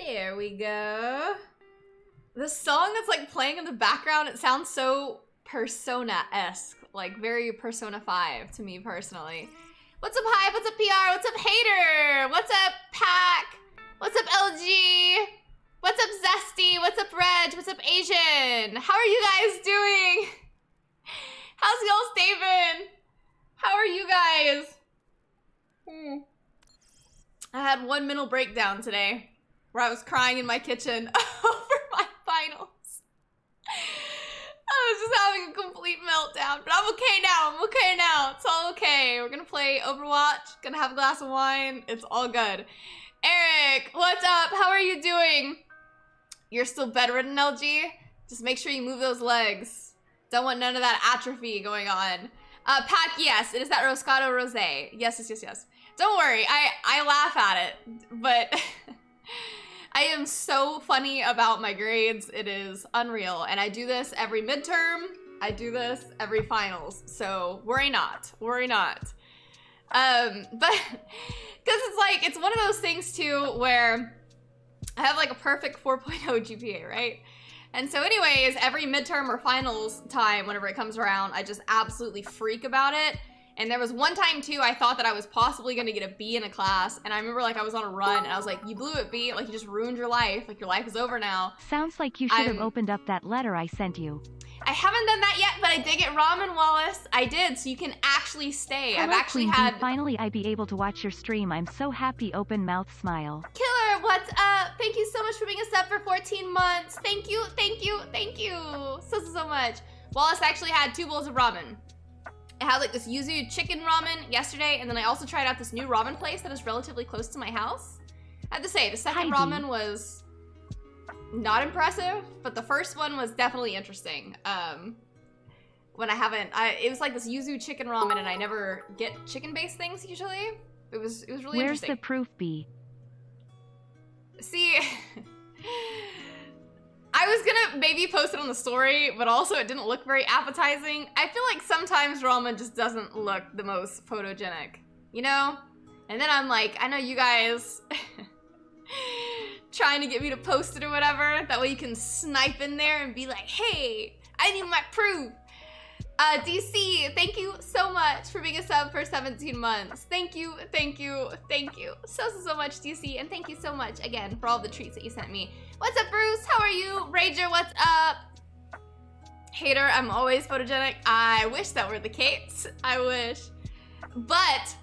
There we go. The song that's like playing in the background, it sounds so Persona-esque, like very Persona 5 to me personally. What's up, Hive? What's up, PR? What's up, Hater? What's up, Pack? What's up, LG? What's up, Zesty? What's up, Reg? What's up, Asian? How are you guys doing? How's y'all's day been? How are you guys? I had one mental breakdown today where I was crying in my kitchen over my finals. I was just having a complete meltdown, but I'm okay now. I'm okay now. It's all okay. We're gonna play Overwatch, gonna have a glass of wine. It's all good. Eric, what's up? How are you doing? You're still bedridden, LG? Just make sure you move those legs. Don't want none of that atrophy going on. Pack, yes, it is that Roscato Rosé. Yes, yes, yes, yes. Don't worry, I laugh at it, but I am so funny about my grades. It is unreal, and I do this every midterm. I do this every finals, so worry not, worry not. But, because it's like, it's one of those things too where I have like a perfect 4.0 GPA, right? And so anyways, every midterm or finals time, whenever it comes around, I just absolutely freak about it. And there was one time too, I thought that I was possibly gonna get a B in a class, and I remember like I was on a run, and I was like, you blew it, B, like you just ruined your life, like your life is over now. Sounds like you should have opened up that letter I sent you. I haven't done that yet, but I did get ramen, Wallace. I did, so you can actually stay. Hello, I've actually Queen had... Bee. Finally I be able to watch your stream. I'm so happy, open mouth smile. Killer, what's up? Thank you so much for being a sub for 14 months. Thank you, thank you, thank you. So much. Wallace actually had 2 bowls of ramen. I had like this yuzu chicken ramen yesterday, and then I also tried out this new ramen place that is relatively close to my house. I have to say, the second ramen was not impressive, but the first one was definitely interesting. When it was like this yuzu chicken ramen, and I never get chicken-based things usually. It was really Where's interesting. the proof, B? See, I was gonna maybe post it on the story, but also it didn't look very appetizing. I feel like sometimes ramen just doesn't look the most photogenic, you know? And then I'm like, I know you guys trying to get me to post it or whatever. That way you can snipe in there and be like, hey, I need my proof. DC, thank you so much for being a sub for 17 months. Thank you, thank you, thank you so much, DC, and thank you so much again for all the treats that you sent me. What's up, Bruce? How are you? Rager, what's up? Hater, I'm always photogenic. I wish that were the case. I wish. But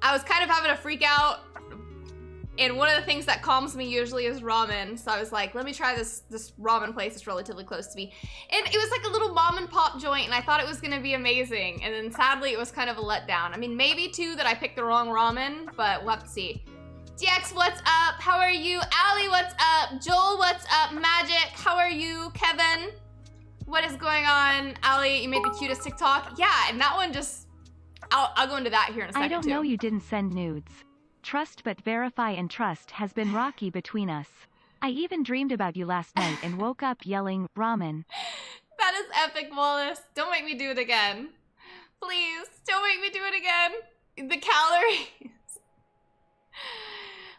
I was kind of having a freak out, and one of the things that calms me usually is ramen. So I was like, let me try this ramen place that's relatively close to me. And it was like a little mom and pop joint, and I thought it was gonna be amazing. And then sadly, it was kind of a letdown. I mean, maybe too that I picked the wrong ramen, but we'll have to see. DX, what's up? How are you? Allie, what's up? Joel, what's up? Magic, how are you? Kevin, what is going on? Allie, you made the cutest TikTok. Yeah, and that one just, I'll go into that here in a second. I don't know, you didn't send nudes. Trust but verify, and trust has been rocky between us. I even dreamed about you last night and woke up yelling, ramen. That is epic, Wallace. Don't make me do it again. Please, don't make me do it again. The calories.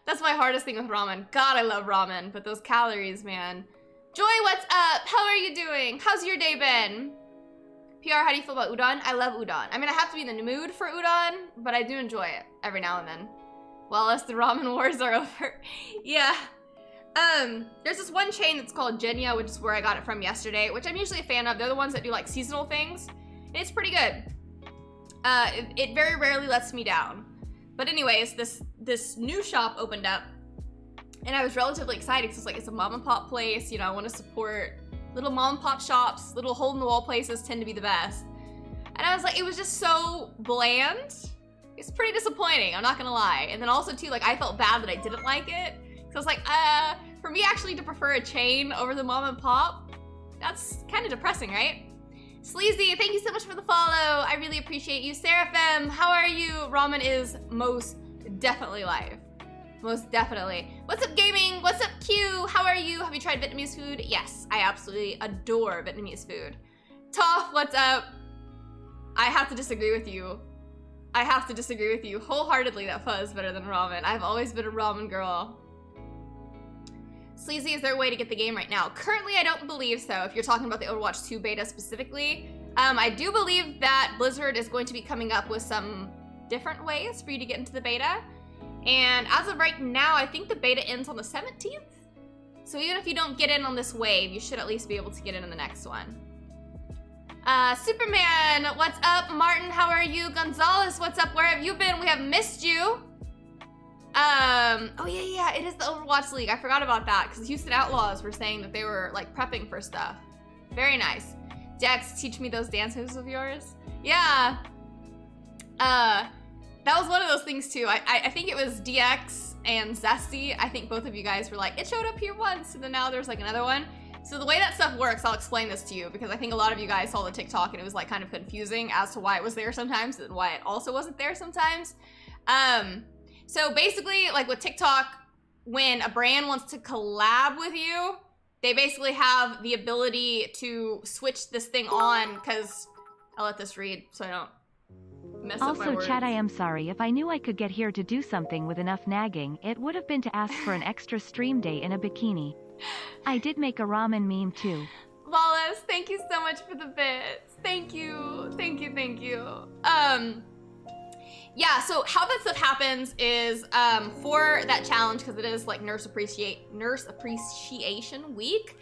That's my hardest thing with ramen. God, I love ramen, but those calories, man. Joy, what's up? How are you doing? How's your day been? PR, how do you feel about udon? I love udon. I mean, I have to be in the mood for udon, but I do enjoy it every now and then. Wallace, the ramen wars are over. Yeah. There's this one chain that's called Genya, which is where I got it from yesterday, which I'm usually a fan of. They're the ones that do like seasonal things, and it's pretty good. It very rarely lets me down. But anyways, this new shop opened up, and I was relatively excited because it's a mom and pop place. You know, I want to support little mom and pop shops. Little hole in the wall places tend to be the best. And I was like, it was just so bland. It's pretty disappointing, I'm not gonna lie. And then also too, like I felt bad that I didn't like it. So I was like, for me actually to prefer a chain over the mom and pop, that's kind of depressing, right? Sleazy, thank you so much for the follow. I really appreciate you. Seraphim, how are you? Ramen is most definitely live. Most definitely. What's up, gaming? What's up, Q? How are you? Have you tried Vietnamese food? Yes, I absolutely adore Vietnamese food. Toph, what's up? I have to disagree with you. I have to disagree with you wholeheartedly that pho is better than ramen. I've always been a ramen girl. Sleazy, is there a way to get the game right now? Currently, I don't believe so, if you're talking about the Overwatch 2 beta specifically. I do believe that Blizzard is going to be coming up with some different ways for you to get into the beta. And as of right now, I think the beta ends on the 17th. So even if you don't get in on this wave, you should at least be able to get in on the next one. Superman, what's up? Martin, how are you? Gonzalez, what's up? Where have you been? We have missed you. Oh yeah, it is the Overwatch League. I forgot about that because Houston Outlaws were saying that they were like prepping for stuff. Very nice. Dex, teach me those dance moves of yours. Yeah. That was one of those things too. I think it was DX and Zesty. I think both of you guys were like, it showed up here once, and then now there's like another one. So the way that stuff works, I'll explain this to you because I think a lot of you guys saw the TikTok and it was like kind of confusing as to why it was there sometimes and why it also wasn't there sometimes. So basically, like with TikTok, when a brand wants to collab with you, they basically have the ability to switch this thing on, because I'll let this read so I don't mess up my Also, words. Chad, I am sorry. If I knew I could get here to do something with enough nagging, it would have been to ask for an extra stream day in a bikini. I did make a ramen meme too. Wallace, thank you so much for the bits. Thank you. Yeah, so how that stuff happens is for that challenge, because it is like Nurse Appreciation Week.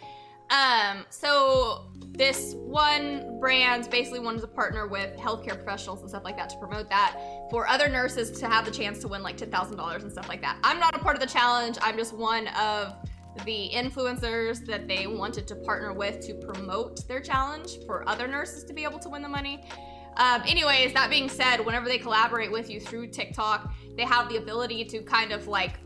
So this one brand basically wanted to partner with healthcare professionals and stuff like that to promote that for other nurses to have the chance to win like $10,000 and stuff like that. I'm not a part of the challenge. I'm just one of the influencers that they wanted to partner with to promote their challenge for other nurses to be able to win the money. Anyways, that being said, whenever they collaborate with you through TikTok, they have the ability to kind of like,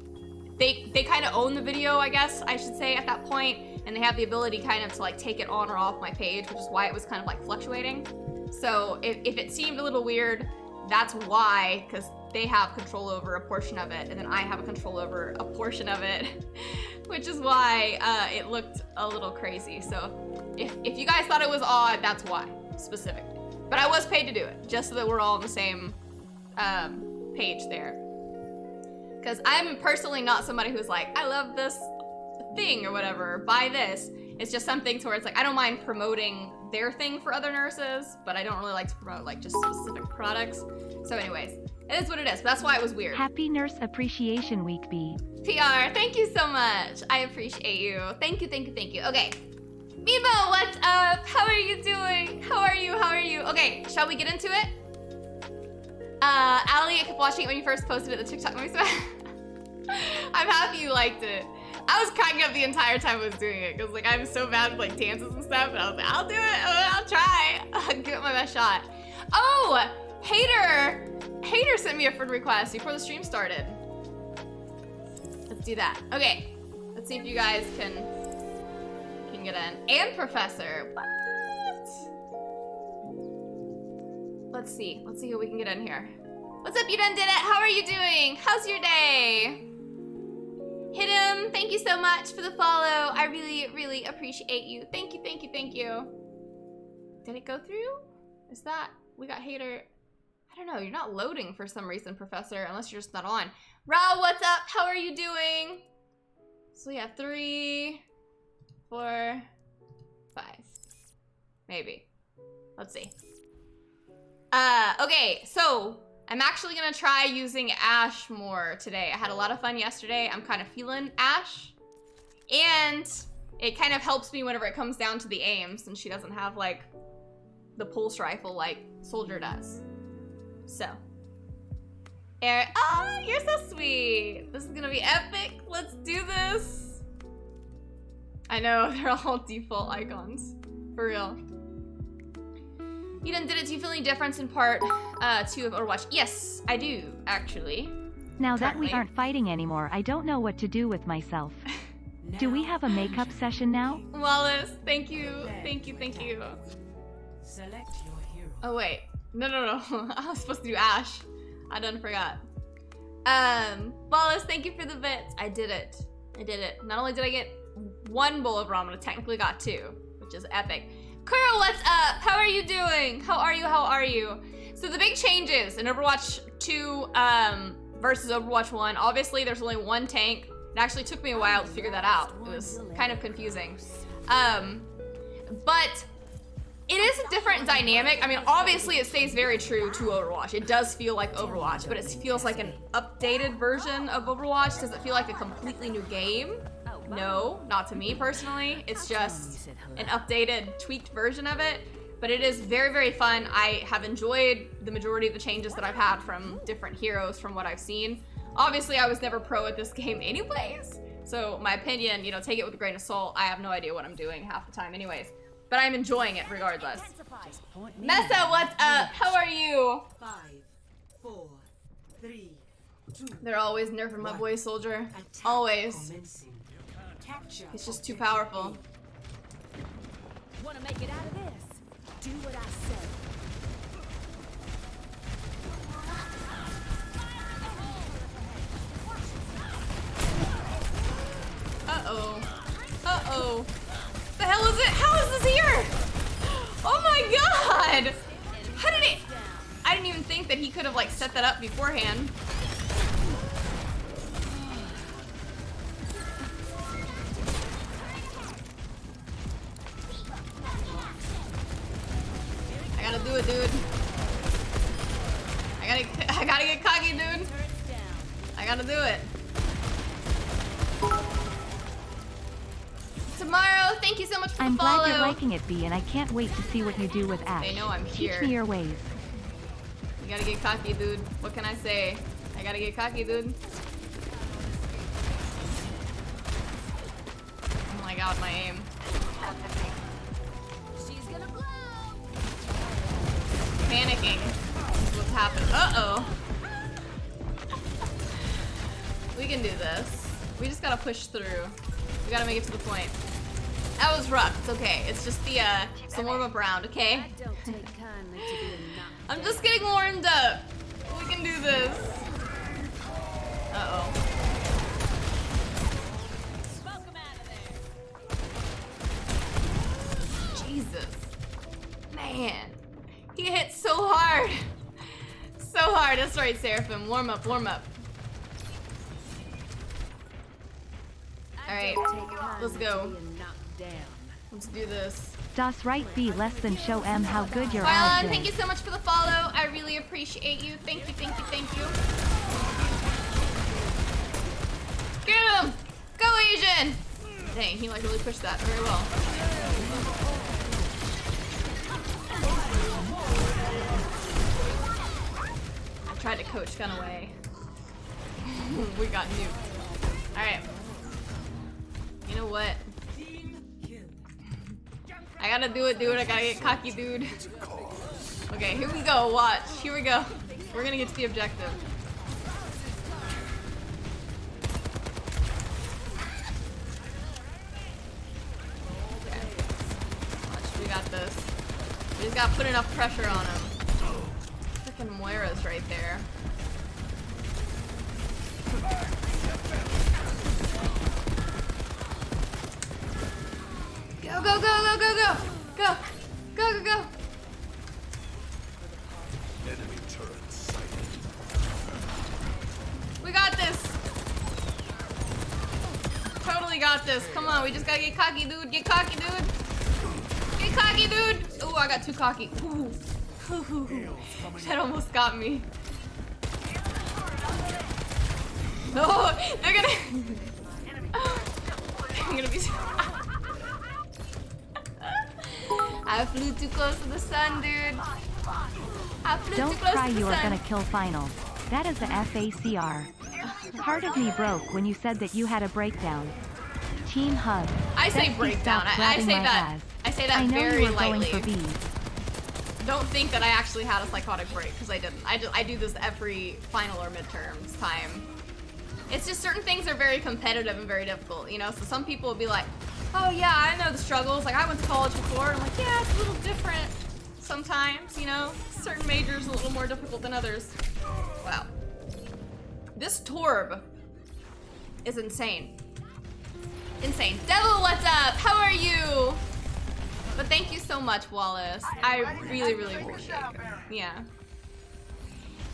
they kind of own the video, I guess I should say at that point, and they have the ability kind of to like take it on or off my page, which is why it was kind of like fluctuating. So if it seemed a little weird, that's why, because they have control over a portion of it, and then I have a control over a portion of it, which is why it looked a little crazy. So if you guys thought it was odd, that's why, specifically. But I was paid to do it, just so that we're all on the same page there. Because I'm personally not somebody who's like, I love this thing or whatever, buy this. It's just something to where it's like, I don't mind promoting their thing for other nurses, but I don't really like to promote like just specific products. So anyways, it is what it is. But that's why it was weird. Happy Nurse Appreciation Week, B. PR, thank you so much. I appreciate you. Thank you. Okay. Mimo, what's up? How are you doing? How are you? Okay, shall we get into it? Ali, I kept watching it when you first posted it, the TikTok movie. I'm happy you liked it. I was cracking up the entire time I was doing it because like I'm so bad with like dances and stuff, and I was like, I'll do it. I'll try. I'll give it my best shot. Oh, Hater sent me a friend request before the stream started. Let's do that. Okay, let's see if you guys can get in. And Professor, what? Let's see who we can get in here. What's up, you done did it? How are you doing? How's your day? Hit him, thank you so much for the follow. I really appreciate you. Thank you. Did it go through? Is that, we got Hater. I don't know, you're not loading for some reason, Professor, unless you're just not on. Ra, what's up? How are you doing? So we have 3, 4, 5. Maybe. Let's see. Okay, so I'm actually gonna try using Ash more today. I had a lot of fun yesterday. I'm kind of feeling Ash. And it kind of helps me whenever it comes down to the aim, since she doesn't have like the pulse rifle like Soldier does. So. Oh, you're so sweet. This is gonna be epic. Let's do this. I know, they're all default icons. For real. You done did it. Do you feel any difference in part 2 of Overwatch? Yes, I do, actually. Now that we aren't fighting anymore, I don't know what to do with myself. Do we have a makeup session now? Wallace, thank you. Select your hero. Oh wait, no. I was supposed to do Ash. I done forgot. Wallace, thank you for the bits. I did it. Not only did I get 1 bowl of ramen, I technically got 2, which is epic. Kuro, what's up? How are you doing? How are you? So the big changes in Overwatch 2 versus Overwatch 1, obviously there's only 1 tank. It actually took me a while to figure that out. It was kind of confusing. But it is a different dynamic. I mean, obviously it stays very true to Overwatch. It does feel like Overwatch, but it feels like an updated version of Overwatch. Does it feel like a completely new game? No, not to me personally. It's just an updated, tweaked version of it. But it is very, very fun. I have enjoyed the majority of the changes that I've had from different heroes from what I've seen. Obviously, I was never pro at this game anyways. So my opinion, you know, take it with a grain of salt. I have no idea what I'm doing half the time anyways. But I'm enjoying it regardless. Mesa, what's up? How are you? 5, 4, 3, 2. They're always nerfing my boy soldier. Always. He's just too powerful. Wanna make it out of this? Do what I say. Uh-oh. Uh-oh. The hell is it? How is this here? Oh my god! How did it? I didn't even think that he could have like set that up beforehand. I gotta do it, dude. I gotta get cocky, dude. I gotta do it. Tomorrow, thank you so much for the follow. I'm glad you're liking it, B, and I can't wait to see what you do with Ash. They know I'm here. Teach me your ways. You gotta get cocky, dude. What can I say? I gotta get cocky, dude. Oh my god, my aim. She's gonna blow. Panicking is what's happening. Uh-oh. We can do this. We just gotta push through. We gotta make it to the point. That was rough. It's okay. It's just the warm-up round, okay? I don't take kindly to being knocked I'm just getting warmed up. We can do this. Uh-oh. Smoke 'em out of there. Jesus. Man. He hit so hard. So hard. That's right, Seraphim. Warm up, warm up. Alright, let's go. Let's do this. Das right, B, less than show M how good your Vylon, odds thank is. you so much for the follow. I really appreciate you. Thank you, thank you, thank you. Get him! Go, Asian! Dang, he like really pushed that very well. I tried to coach gun away. We got nuked. Alright. You know what? I gotta do it, dude. I gotta get cocky, dude. Okay, here we go. Watch. Here we go. We're gonna get to the objective. Okay. Watch, we got this. We just gotta put enough pressure on him. Freaking Moira's right there. Go, go, go, go, go, go! Go! Go, go, go! Enemy turret sighted. We got this! Totally got this. Come on, we just gotta get cocky, dude. Get cocky, dude! Get cocky, dude! Ooh, I got too cocky. Ooh. That almost got me. No, they're gonna... they're gonna be... I flew too close to the sun, dude. I flew Don't too close cry, to the you are sun. gonna kill finals. That is the FACR. Part of me broke when you said that you had a breakdown. Team hug. I say Bestie, breakdown. stop I grabbing say my that. ass. I say that I know very you were lightly. going for B. Don't think that I actually had a psychotic break, because I didn't. I do this every final or midterms time. It's just certain things are very competitive and very difficult, you know? So some people will be like, oh yeah, I know the struggles. Like I went to college before, and I'm like, yeah, it's a little different sometimes, you know? Certain majors are a little more difficult than others. Wow. This Torb is insane. Insane. Devil, what's up? How are you? But thank you so much, Wallace. I really, really appreciate it. Yeah.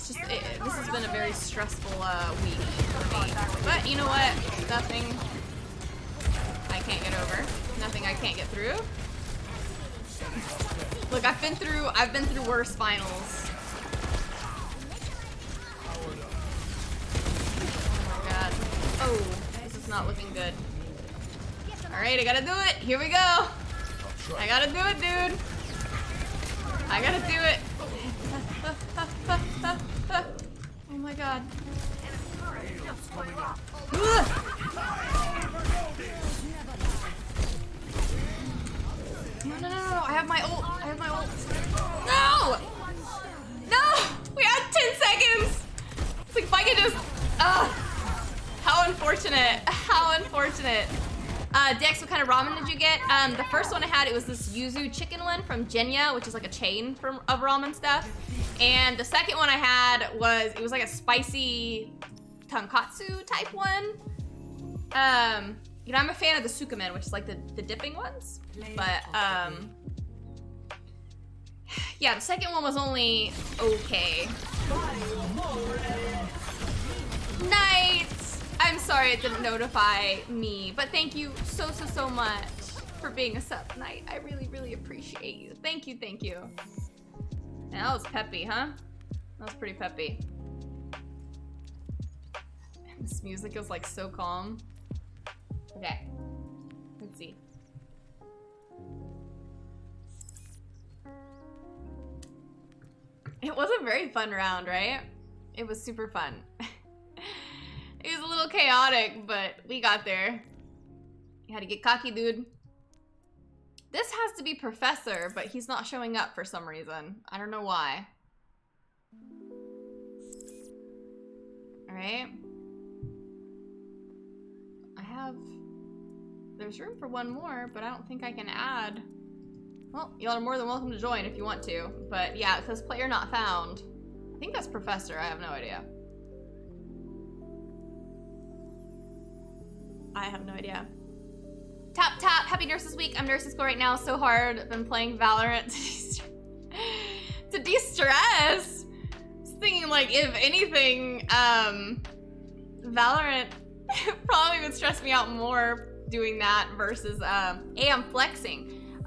It's just, this has been a very stressful week for me. But you know what? Nothing I can't get over. Nothing I can't get through. Look, I've been through worse finals. Oh my god. Oh, this is not looking good. Alright, I gotta do it. Here we go. I gotta do it, dude. I gotta do it. Oh my god. No, no, no, no, I have my ult. I have my ult. No! No! We had 10 seconds! It's like if I could just... How unfortunate. How unfortunate. Dex, what kind of ramen did you get? The first one I had, it was this yuzu chicken one from Genya, which is like a chain of ramen stuff. And the second one I had was, it was like a spicy tonkatsu type one. You know, I'm a fan of the sukumen, which is like the dipping ones. But, yeah, the second one was only okay. Nice! I'm sorry it didn't notify me, but thank you so much for being a sub knight. I really, really appreciate you. Thank you, thank you. And that was peppy, huh? That was pretty peppy. This music is like so calm. Okay, let's see. It was a very fun round, right? It was super fun. It was a little chaotic, but we got there. You had to get cocky, dude. This has to be Professor, but he's not showing up for some reason. I don't know why. Alright. There's room for one more, but I don't think I can add. Well, y'all are more than welcome to join if you want to. But yeah, it says player not found. I think that's Professor, I have no idea. I have no idea. Tap tap, happy nurses week. I'm nursing school right now, so hard. I've been playing Valorant to de-stress. Just thinking like, if anything, Valorant probably would stress me out more doing that versus, hey, I'm flexing.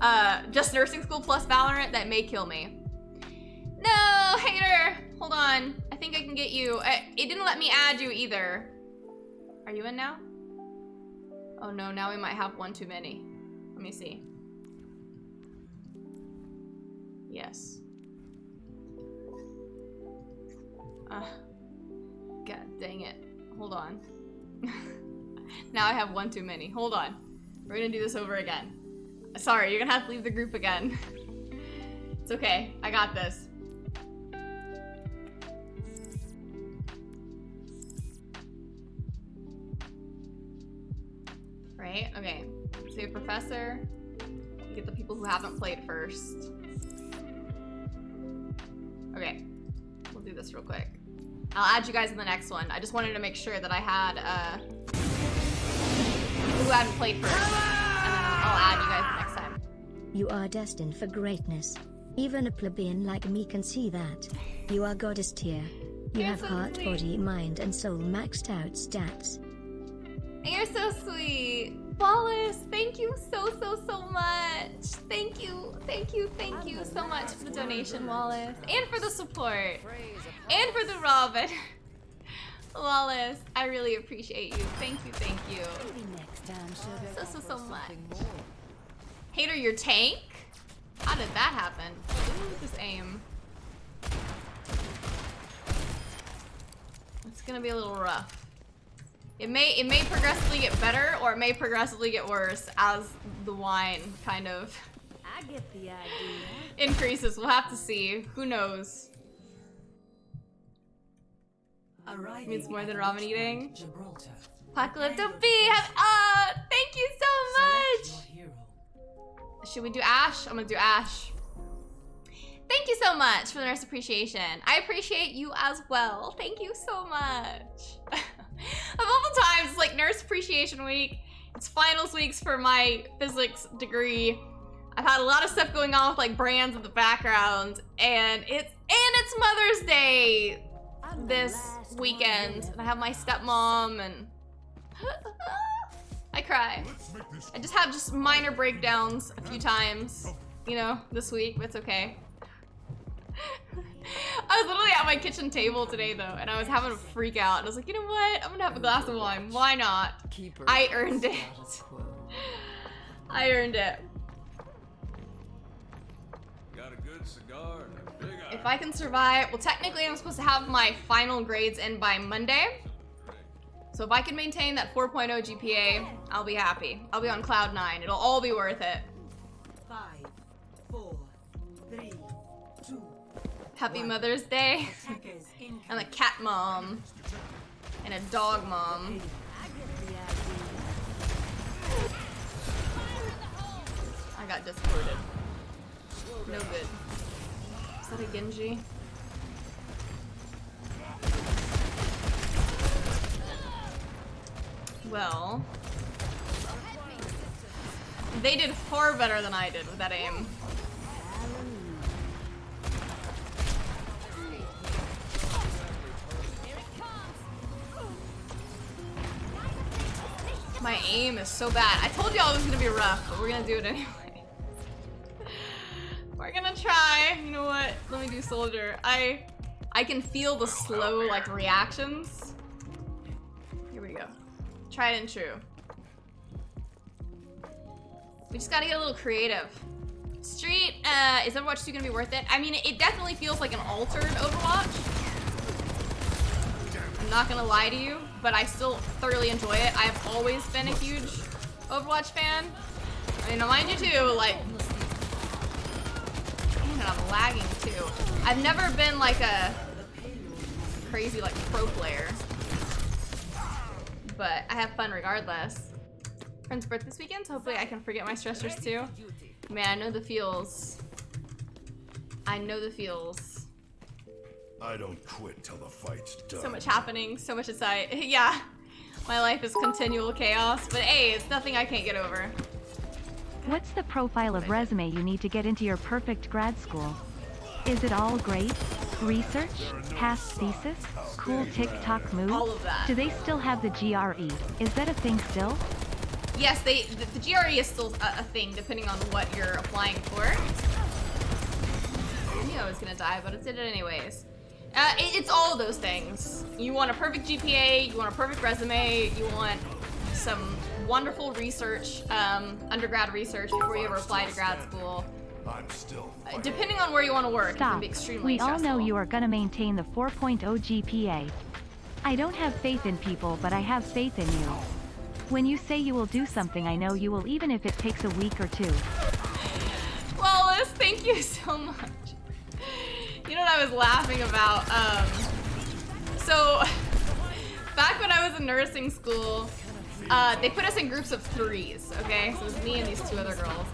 Just nursing school plus Valorant, that may kill me. No, hater, hold on. I think I can get you. It didn't let me add you either. Are you in now? Oh no, now we might have one too many. Let me see. Yes. God dang it. Hold on. Now I have one too many. Hold on. We're gonna do this over again. Sorry, you're gonna have to leave the group again. It's okay. I got this. Right? Okay. So your Professor. Get the people who haven't played first. Okay. We'll do this real quick. I'll add you guys in the next one. I just wanted to make sure that I had who hadn't played first. And then I'll add you guys next time. You are destined for greatness. Even a plebeian like me can see that. You are goddess tier. You You're have so heart, sweet. body, mind, and soul maxed out stats. You're so sweet. Wallace, thank you so much. Thank you so much for the donation, Wallace. And for the support. And for the Robin. Wallace, I really appreciate you. Thank you. So much. Hater, your tank? How did that happen? Ooh, just aim. It's gonna be a little rough. It may progressively get better, or it may progressively get worse as the wine kind of I get the idea. increases. We'll have to see. Who knows? Means more than ramen eating. Gibraltar. Apocalypto B, thank you so much. Should we do Ash? I'm gonna do Ash. Thank you so much for the nurse appreciation. I appreciate you as well. Thank you so much. Of all the times, it's like nurse appreciation week. It's finals weeks for my physics degree. I've had a lot of stuff going on with like brands in the background, and it's Mother's Day. this weekend. And I have my stepmom and I cry. I just have minor breakdowns a few times, you know, this week, but it's okay. I was literally at my kitchen table today though, and I was having a freak out. And I was like, you know what? I'm gonna have a glass of wine. Why not? I earned it. I earned it. Got a good cigar and a big eye. If I can survive, well, technically I'm supposed to have my final grades in by Monday. So if I can maintain that 4.0 GPA, I'll be happy. I'll be on cloud 9. It'll all be worth it. 5, 4, 3, 2. Happy Mother's Day. Attackers incoming. I'm a cat mom. And a dog mom. I get the idea. I got discorded. No good. Is that a Genji? Well, they did far better than I did with that aim. My aim is so bad. I told y'all it was gonna be rough, but we're gonna do it anyway. We're gonna try. You know what? Let me do soldier. I can feel the slow like reactions. Here we go. Tried and true. We just gotta get a little creative. Street, is Overwatch 2 gonna be worth it? I mean, it definitely feels like an altered Overwatch. I'm not gonna lie to you, but I still thoroughly enjoy it. I have always been a huge Overwatch fan. I mean, mind you too, like, man, I'm lagging too. I've never been like a crazy like pro player, but I have fun regardless. Friend's birthday this weekend, so hopefully I can forget my stressors too. Man, I know the feels. I know the feels. I don't quit till the fight's done. So much happening, so much inside. Yeah, my life is continual chaos, but hey, it's nothing I can't get over. What's the profile of resume you need to get into your perfect grad school? Is it all great? Research? Past thesis? Cool TikTok moves? All of that. Do they still have the GRE? Is that a thing still? Yes, the GRE is still a thing, depending on what you're applying for. I knew I was gonna die, but I did it anyways. It's all of those things. You want a perfect GPA, you want a perfect resume, you want some wonderful research, undergrad research before you ever apply to grad school. I'm still Depending on where you want to work, it can Stop. be extremely We stressful. all know you are gonna maintain the 4.0 GPA. I don't have faith in people, but I have faith in you. When you say you will do something, I know you will, even if it takes a week or two. Well, Liz, thank you so much. You know what I was laughing about? So, back when I was in nursing school, they put us in groups of 3s, okay? So it was me and these 2 other girls.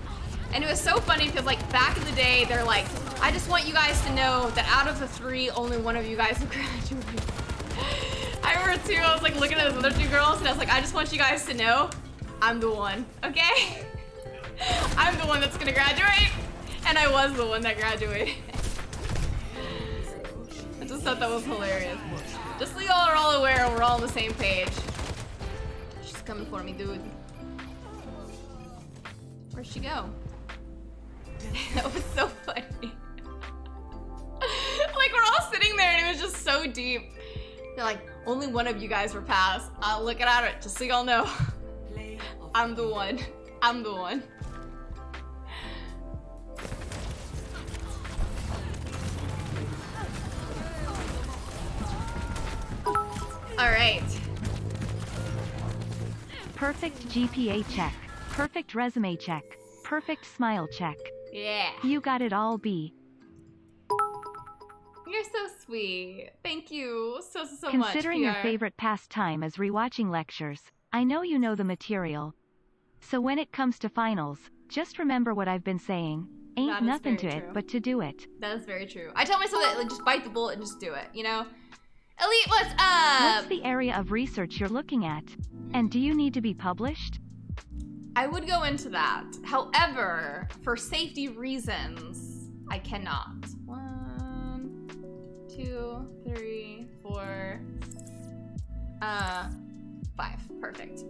And it was so funny because like back in the day, they're like, I just want you guys to know that out of the 3, only one of you guys will graduate. I remember too, I was like looking at those other 2 girls and I was like, I just want you guys to know, I'm the one, okay? I'm the one that's gonna graduate. And I was the one that graduated. I just thought that was hilarious. Just so y'all are all aware, we're all on the same page. She's coming for me, dude. Where'd she go? That was so funny. Like, we're all sitting there and it was just so deep. They're like, only one of you guys were passed. I'll look at it, just so y'all know. I'm the one. I'm the one. Alright. Perfect GPA check. Perfect resume check. Perfect smile check. Yeah. You got it all, B. You're so sweet. Thank you so much, Considering your PR. favorite pastime is rewatching lectures, I know you know the material. So when it comes to finals, just remember what I've been saying. That Ain't is nothing to very it true. but to do it. That is very true. I tell myself that, like, just bite the bullet and just do it, you know? Elite, what's up? What's the area of research you're looking at? And do you need to be published? I would go into that. However, for safety reasons, I cannot. 1, 2, 3, 4, 5. Perfect.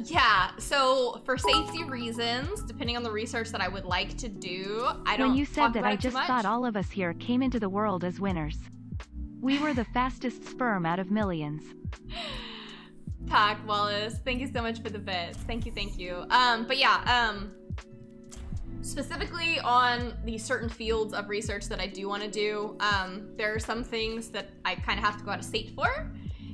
Yeah, so for safety reasons, depending on the research that I would like to do, I don't When you talk said that, about I it too just much. thought all of us here came into the world as winners. We were the fastest sperm out of millions. Pack Wallace, thank you so much for the bits. Thank you, thank you. But yeah, specifically on the certain fields of research that I do want to do, there are some things that I kind of have to go out of state for,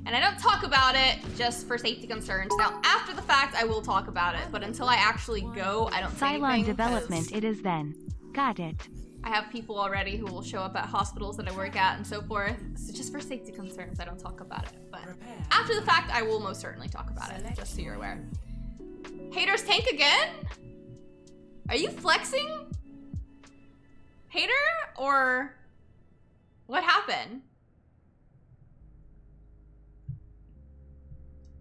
and I don't talk about it just for safety concerns. Now, after the fact, I will talk about it, but until I actually go, I don't say Cylon anything. development 'Cause it is then. Got it. I have people already who will show up at hospitals that I work at and so forth. So just for safety concerns, I don't talk about it. But after the fact, I will most certainly talk about it, just so you're aware. Haters tank again? Are you flexing? Hater? Or what happened?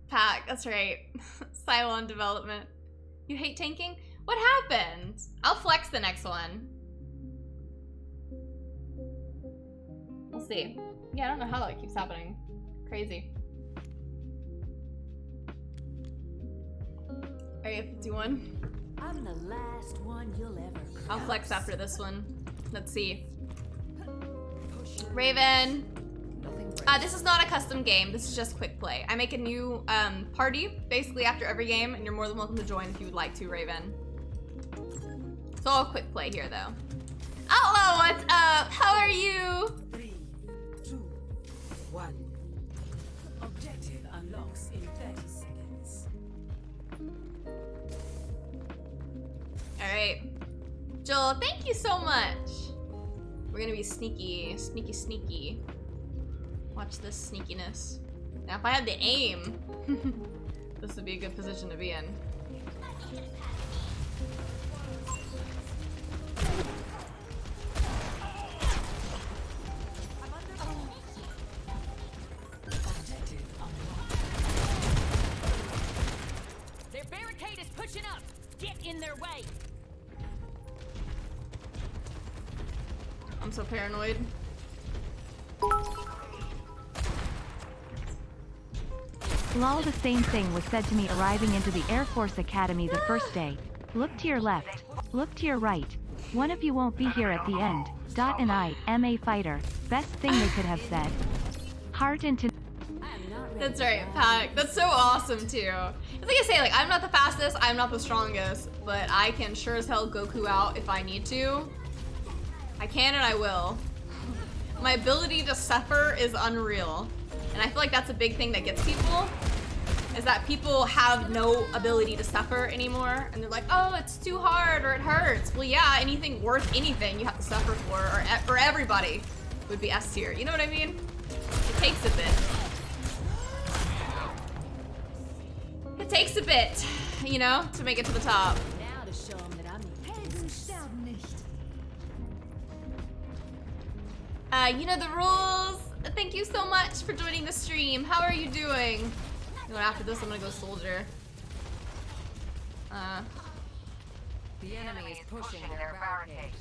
Pack, that's right. Cylon development. You hate tanking? What happened? I'll flex the next one. We'll see. Yeah, I don't know how that keeps happening. Crazy. Area 51. I'm the last one you'll ever I'll flex after this one. Let's see. Raven. This is not a custom game. This is just quick play. I make a new party basically after every game, and you're more than welcome to join if you would like to, Raven. It's all quick play here, though. Outlaw, what's up? How are you? 3, 2, 1. Objective unlocks in 30 seconds. All right. Joel, thank you so much. We're gonna be sneaky, sneaky, sneaky. Watch this sneakiness. Now, if I had the aim, this would be a good position to be in. Their barricade is pushing up. Get in their way. I'm so paranoid. Lol, the same thing was said to me arriving into the Air Force Academy the first day. Look to your left. Look to your right. One of you won't be here at the end. Dot and I, MA fighter. Best thing they could have said. Heart into... That's right, Pack. That's so awesome, too. It's like I say, like, I'm not the fastest, I'm not the strongest, but I can sure as hell Goku out if I need to. I can and I will. My ability to suffer is unreal. And I feel like that's a big thing that gets people, is that people have no ability to suffer anymore. And they're like, oh, it's too hard or it hurts. Well, yeah, anything worth anything you have to suffer for everybody would be S tier. You know what I mean? It takes a bit. It takes a bit, you know, to make it to the top. Now to show them that I'm You know the rules. Thank you so much for joining the stream. How are you doing? You know, after this, I'm gonna go soldier. The enemy is pushing their barricades.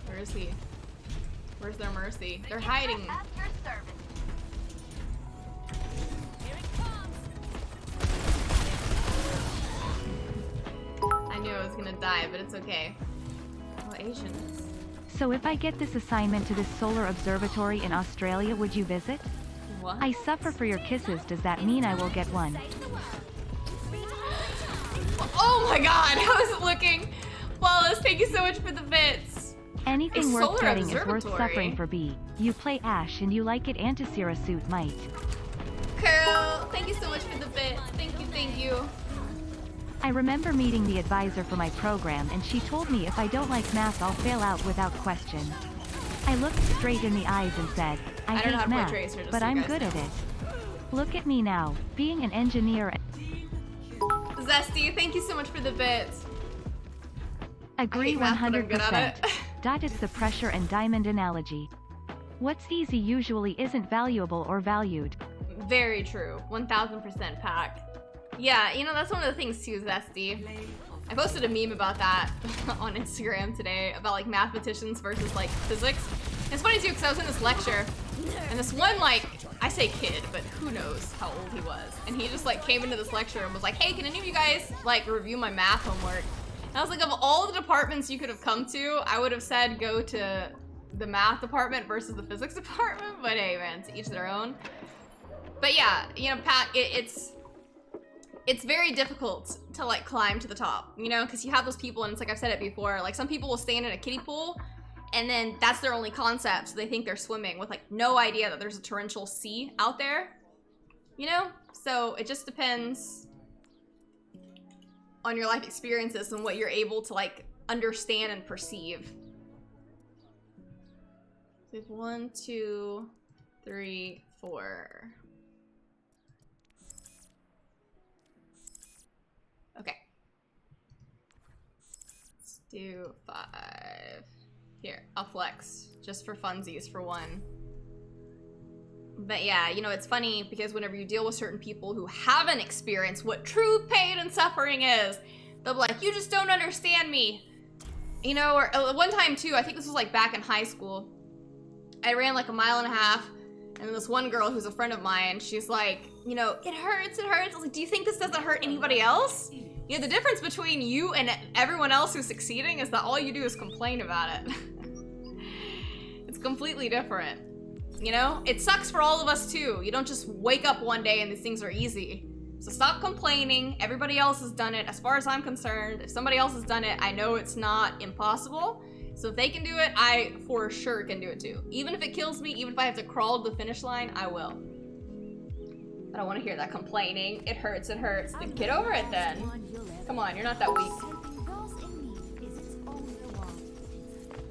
Where is he? Where's their mercy? They're hiding. Here it comes. I knew I was gonna die, but it's okay. Oh, Asians. So if I get this assignment to this solar observatory in Australia, would you visit? What? I suffer for your kisses. Does that mean I will get one? Oh my god, how is it looking? Wallace, thank you so much for the bits. Anything It's worth solar getting is worth observatory. suffering for. B. You play Ash and you like it. Antisera suit might. Carol, thank you so much for the bits. Thank you, thank you. I remember meeting the advisor for my program and she told me if I don't like math I'll fail out without question. I looked straight in the eyes and said, I don't know how hate to play math, Tracer, just but so you I'm guys good know. at it. Look at me now, being an engineer. Zesty, thank you so much for the bits. Agree hate math, but I'm good at 100%. it. Dot, it's the pressure and diamond analogy. What's easy usually isn't valuable or valued. Very true. 1000% Pack. Yeah, you know, that's one of the things too, Zesty. I posted a meme about that on Instagram today about like mathematicians versus like physics. And it's funny too because I was in this lecture and this one like, I say kid, but who knows how old he was. And he just like came into this lecture and was like, hey, can any of you guys like review my math homework? And I was like, of all the departments you could have come to, I would have said go to the math department versus the physics department. But hey man, to each their own. But yeah, you know, Pat, it's very difficult to like climb to the top, you know, because you have those people, and it's like I've said it before, like some people will stand in a kiddie pool and then that's their only concept, so they think they're swimming with like no idea that there's a torrential sea out there, you know? So it just depends on your life experiences and what you're able to like understand and perceive. So we have 1, 2, 3, 4. Okay. Let's do 5. Here, I'll flex just for funsies for 1. But yeah, you know, it's funny because whenever you deal with certain people who haven't experienced what true pain and suffering is, they'll be like, you just don't understand me. You know, or one time too, I think this was like back in high school, I ran like 1.5 miles, and then this one girl who's a friend of mine, she's like, you know, it hurts, it hurts. I was like, do you think this doesn't hurt anybody else? You know, the difference between you and everyone else who's succeeding is that all you do is complain about it. It's completely different. You know, it sucks for all of us too. You don't just wake up one day and these things are easy. So stop complaining. Everybody else has done it. As far as I'm concerned, if somebody else has done it, I know it's not impossible. So if they can do it, I for sure can do it too. Even if it kills me, even if I have to crawl to the finish line, I will. I don't want to hear that complaining. It hurts, it hurts. Then get over it then. Come on, you're not that weak.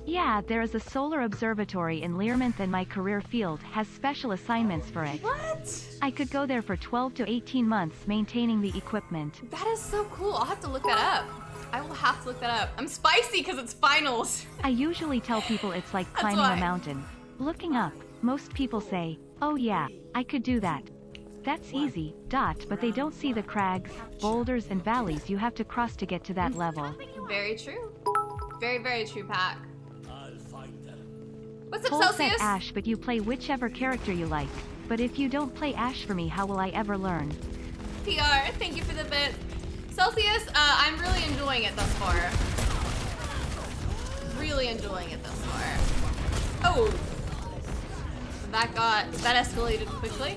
Yeah, there is a solar observatory in Learmonth and my career field has special assignments for it. What? I could go there for 12 to 18 months maintaining the equipment. That is so cool. I'll have to look that up. I will have to look that up. I'm spicy because it's finals. I usually tell people it's like climbing a mountain. Looking up, most people say, oh yeah, I could do that. That's easy, but they don't see the crags, boulders, and valleys you have to cross to get to that level. Very true. Very, very true, Pac. What's up, Cole said Celsius? Ash, but you play whichever character you like. But if you don't play Ash for me, how will I ever learn? PR, thank you for the bit. Celsius, I'm really enjoying it thus far. Really enjoying it thus far. Oh! That escalated quickly.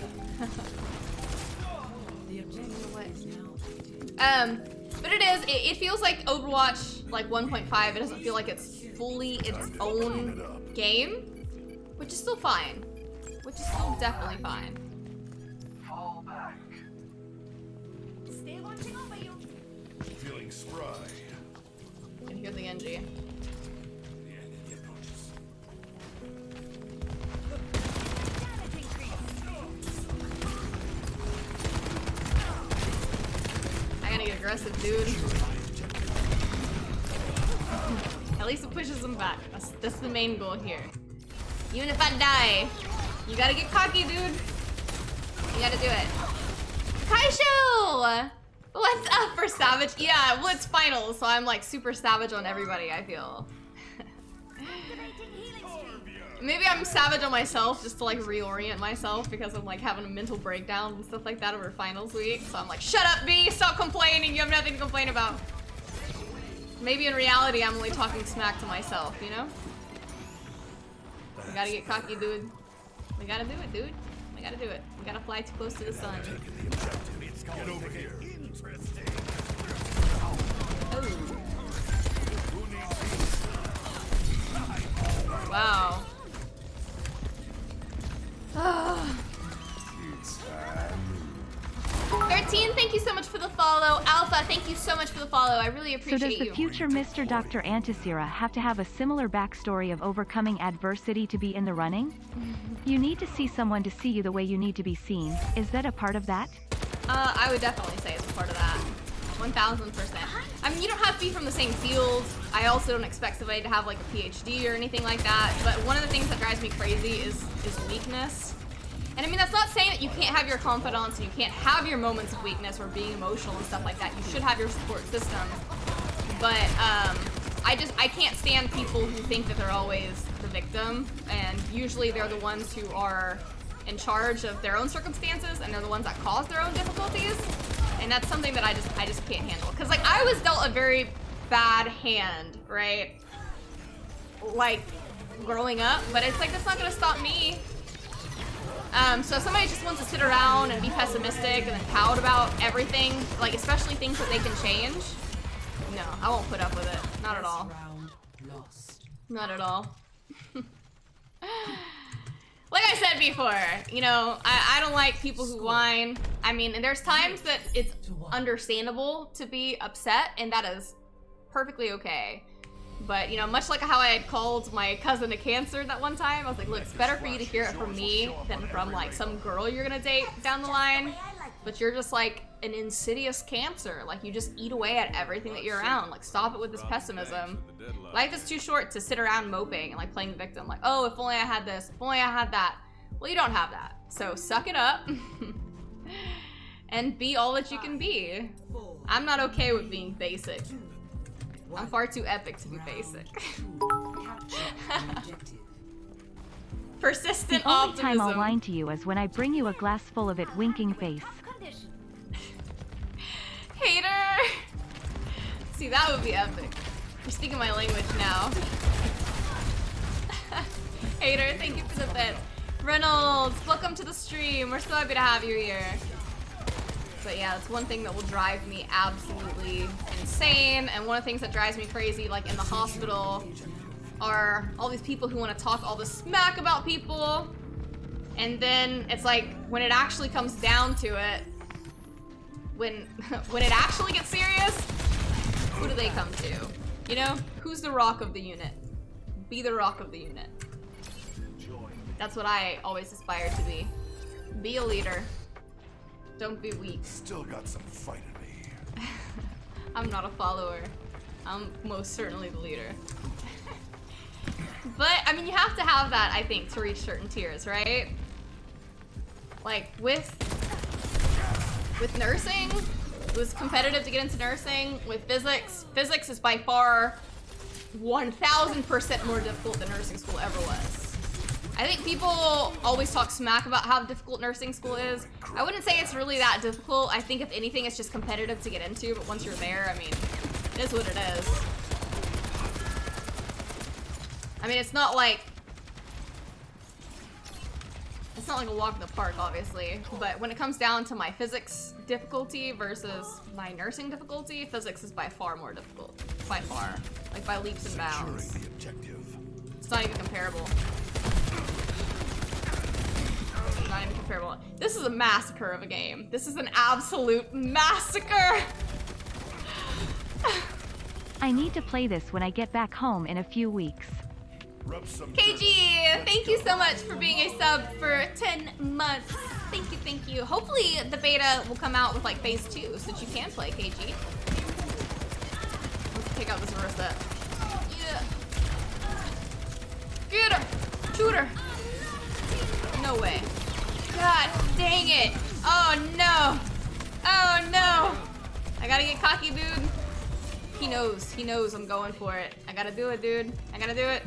But it feels like Overwatch like 1.5. It doesn't feel like it's fully its own game, which is still fine. Which is still definitely fine. Fall back. Stay watching over you. Feeling spry. You can hear the NG. The enemy approaches. I gotta get aggressive, dude. At least it pushes them back. That's the main goal here. Even if I die, you gotta get cocky, dude. You gotta do it. Kaisho! What's up for Savage? Yeah, well, it's finals, so I'm like super savage on everybody, I feel. Maybe I'm savage on myself just to like reorient myself because I'm like having a mental breakdown and stuff like that over finals week. So I'm like, shut up, B, stop complaining, you have nothing to complain about. Maybe in reality, I'm only talking smack to myself, you know? We gotta get cocky, dude. We gotta do it, dude. We gotta do it. We gotta fly too close to the sun. Get over here. Oh. Wow. 13, thank you so much for the follow. Alpha, thank you so much for the follow. I really appreciate you. So does the future Mr. Dr. Antisera have to have a similar backstory of overcoming adversity to be in the running? You need to see someone to see you the way you need to be seen. Is that a part of that? I would definitely say it's a part of that. 1000%. I mean, you don't have to be from the same field. I also don't expect somebody to have like a PhD or anything like that. But one of the things that drives me crazy is weakness. And I mean, that's not saying that you can't have your confidants and you can't have your moments of weakness or being emotional and stuff like that. You should have your support system. But I can't stand people who think that they're always the victim, and usually they're the ones who are in charge of their own circumstances, and they're the ones that cause their own difficulties. And that's something that I just can't handle. Cause like I was dealt a very bad hand, right? Like growing up, but it's like that's not gonna stop me. So if somebody just wants to sit around and be pessimistic and then pout about everything, like especially things that they can change, no, I won't put up with it. Not at all. Round lost. Not at all. Like I said before, you know, I don't like people who whine. I mean, and there's times that it's understandable to be upset, and that is perfectly okay. But, you know, much like how I had called my cousin a cancer that one time, I was like, look, it's better for you to hear it from me than from, like, some girl you're gonna date down the line. But you're just, like, an insidious cancer. Like, you just eat away at everything that you're around. Like, stop it with this pessimism. Life is too short to sit around moping and, like, playing the victim. Like, oh, if only I had this, if only I had that. Well, you don't have that. So, suck it up. And be all that you can be. I'm not okay with being basic. I'm far too epic to be basic. Persistent The only optimism. time I'll whine to you is when I bring you a glass full of it winking face. Hater! See, that would be epic. You're speaking my language now. Hater, thank you for the bit. Reynolds, welcome to the stream. We're so happy to have you here. But yeah, that's one thing that will drive me absolutely insane. And one of the things that drives me crazy, like in the hospital, are all these people who want to talk all this smack about people. And then it's like, when it actually comes down to it, when it actually gets serious, who do they come to? You know? Who's the rock of the unit? Be the rock of the unit. That's what I always aspire to be. Be a leader. Don't be weak. Still got some fight in me. I'm not a follower. I'm most certainly the leader. But, I mean, you have to have that, I think, to reach certain tiers, right? Like, with nursing, it was competitive to get into nursing. With physics is by far 1000% more difficult than nursing school ever was. I think people always talk smack about how difficult nursing school is. I wouldn't say it's really that difficult. I think if anything, it's just competitive to get into, but once you're there, I mean, it is what it is. I mean, it's not like a walk in the park, obviously, but when it comes down to my physics difficulty versus my nursing difficulty, physics is by far more difficult. By far. Like, by leaps and bounds. Securing the objective. It's not even comparable. Not even comparable. This is a massacre of a game. This is an absolute massacre! I need to play this when I get back home in a few weeks. Rub some KG, thank you so much for being a sub for 10 months. Thank you, thank you. Hopefully the beta will come out with like phase 2 so that you can play KG. Let's take out this Marissa. Yeah. Get her! Shoot her! No way. God dang it! Oh no! Oh no! I gotta get cocky, dude. He knows I'm going for it. I gotta do it, dude. I gotta do it.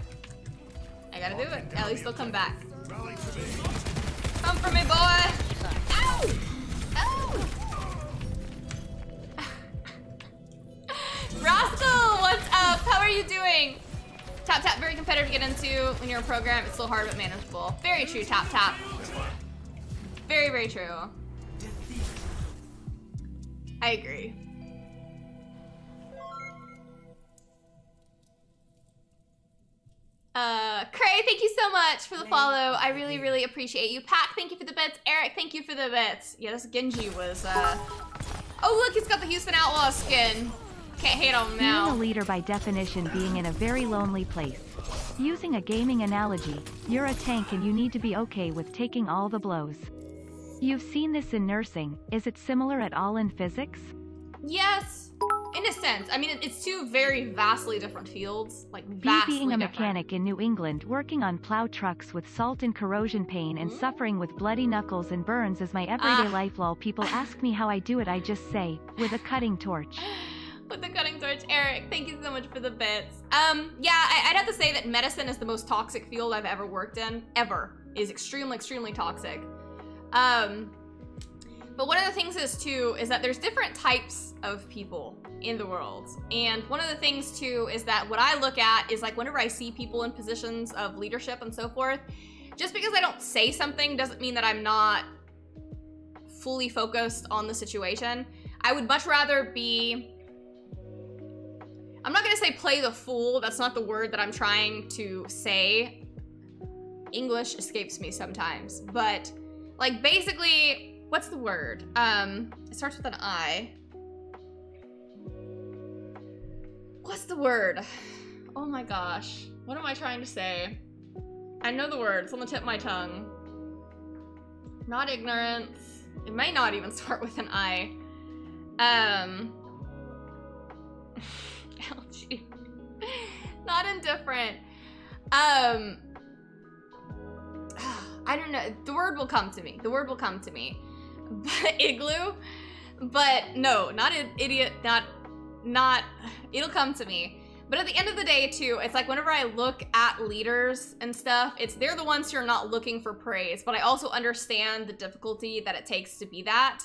I gotta do it. At least they'll come back. Come for me, boy! Ow! Ow! Rascal, what's up? How are you doing? Tap Tap, very competitive to get into when you're a program. It's so hard but manageable. Very true, Tap Tap. Very, very true. I agree. Cray, thank you so much for the follow. I really, really appreciate you. Pack, thank you for the bits. Eric, thank you for the bits. Yeah, this Genji was, Oh, look, he's got the Houston Outlaw skin. Can't hate on him now. Being a leader by definition being in a very lonely place. Using a gaming analogy, you're a tank and you need to be okay with taking all the blows. You've seen this in nursing. Is it similar at all in physics? Yes, in a sense. I mean, it's two very vastly different fields, like Me vastly being a different. mechanic in New England working on plow trucks with salt and corrosion pain and suffering with bloody knuckles and burns is my everyday life. Lol, people ask me how I do it, I just say, with a cutting torch. with the cutting torch. Eric, thank you so much for the bits. Yeah, I'd have to say that medicine is the most toxic field I've ever worked in. Ever. It is extremely, extremely toxic. But one of the things is too, is that there's different types of people in the world. And one of the things too is that what I look at is like whenever I see people in positions of leadership and so forth, just because I don't say something doesn't mean that I'm not fully focused on the situation. I would much rather be, I'm not gonna say play the fool, that's not the word that I'm trying to say. English escapes me sometimes, but like basically, what's the word? It starts with an I. What's the word? Oh my gosh. What am I trying to say? I know the word. It's on the tip of my tongue. Not ignorance. It may not even start with an I. LG. Not indifferent. I don't know. The word will come to me. The word will come to me. But igloo? But no, not an idiot, not, it'll come to me. But at the end of the day too, it's like whenever I look at leaders and stuff, they're the ones who are not looking for praise, but I also understand the difficulty that it takes to be that.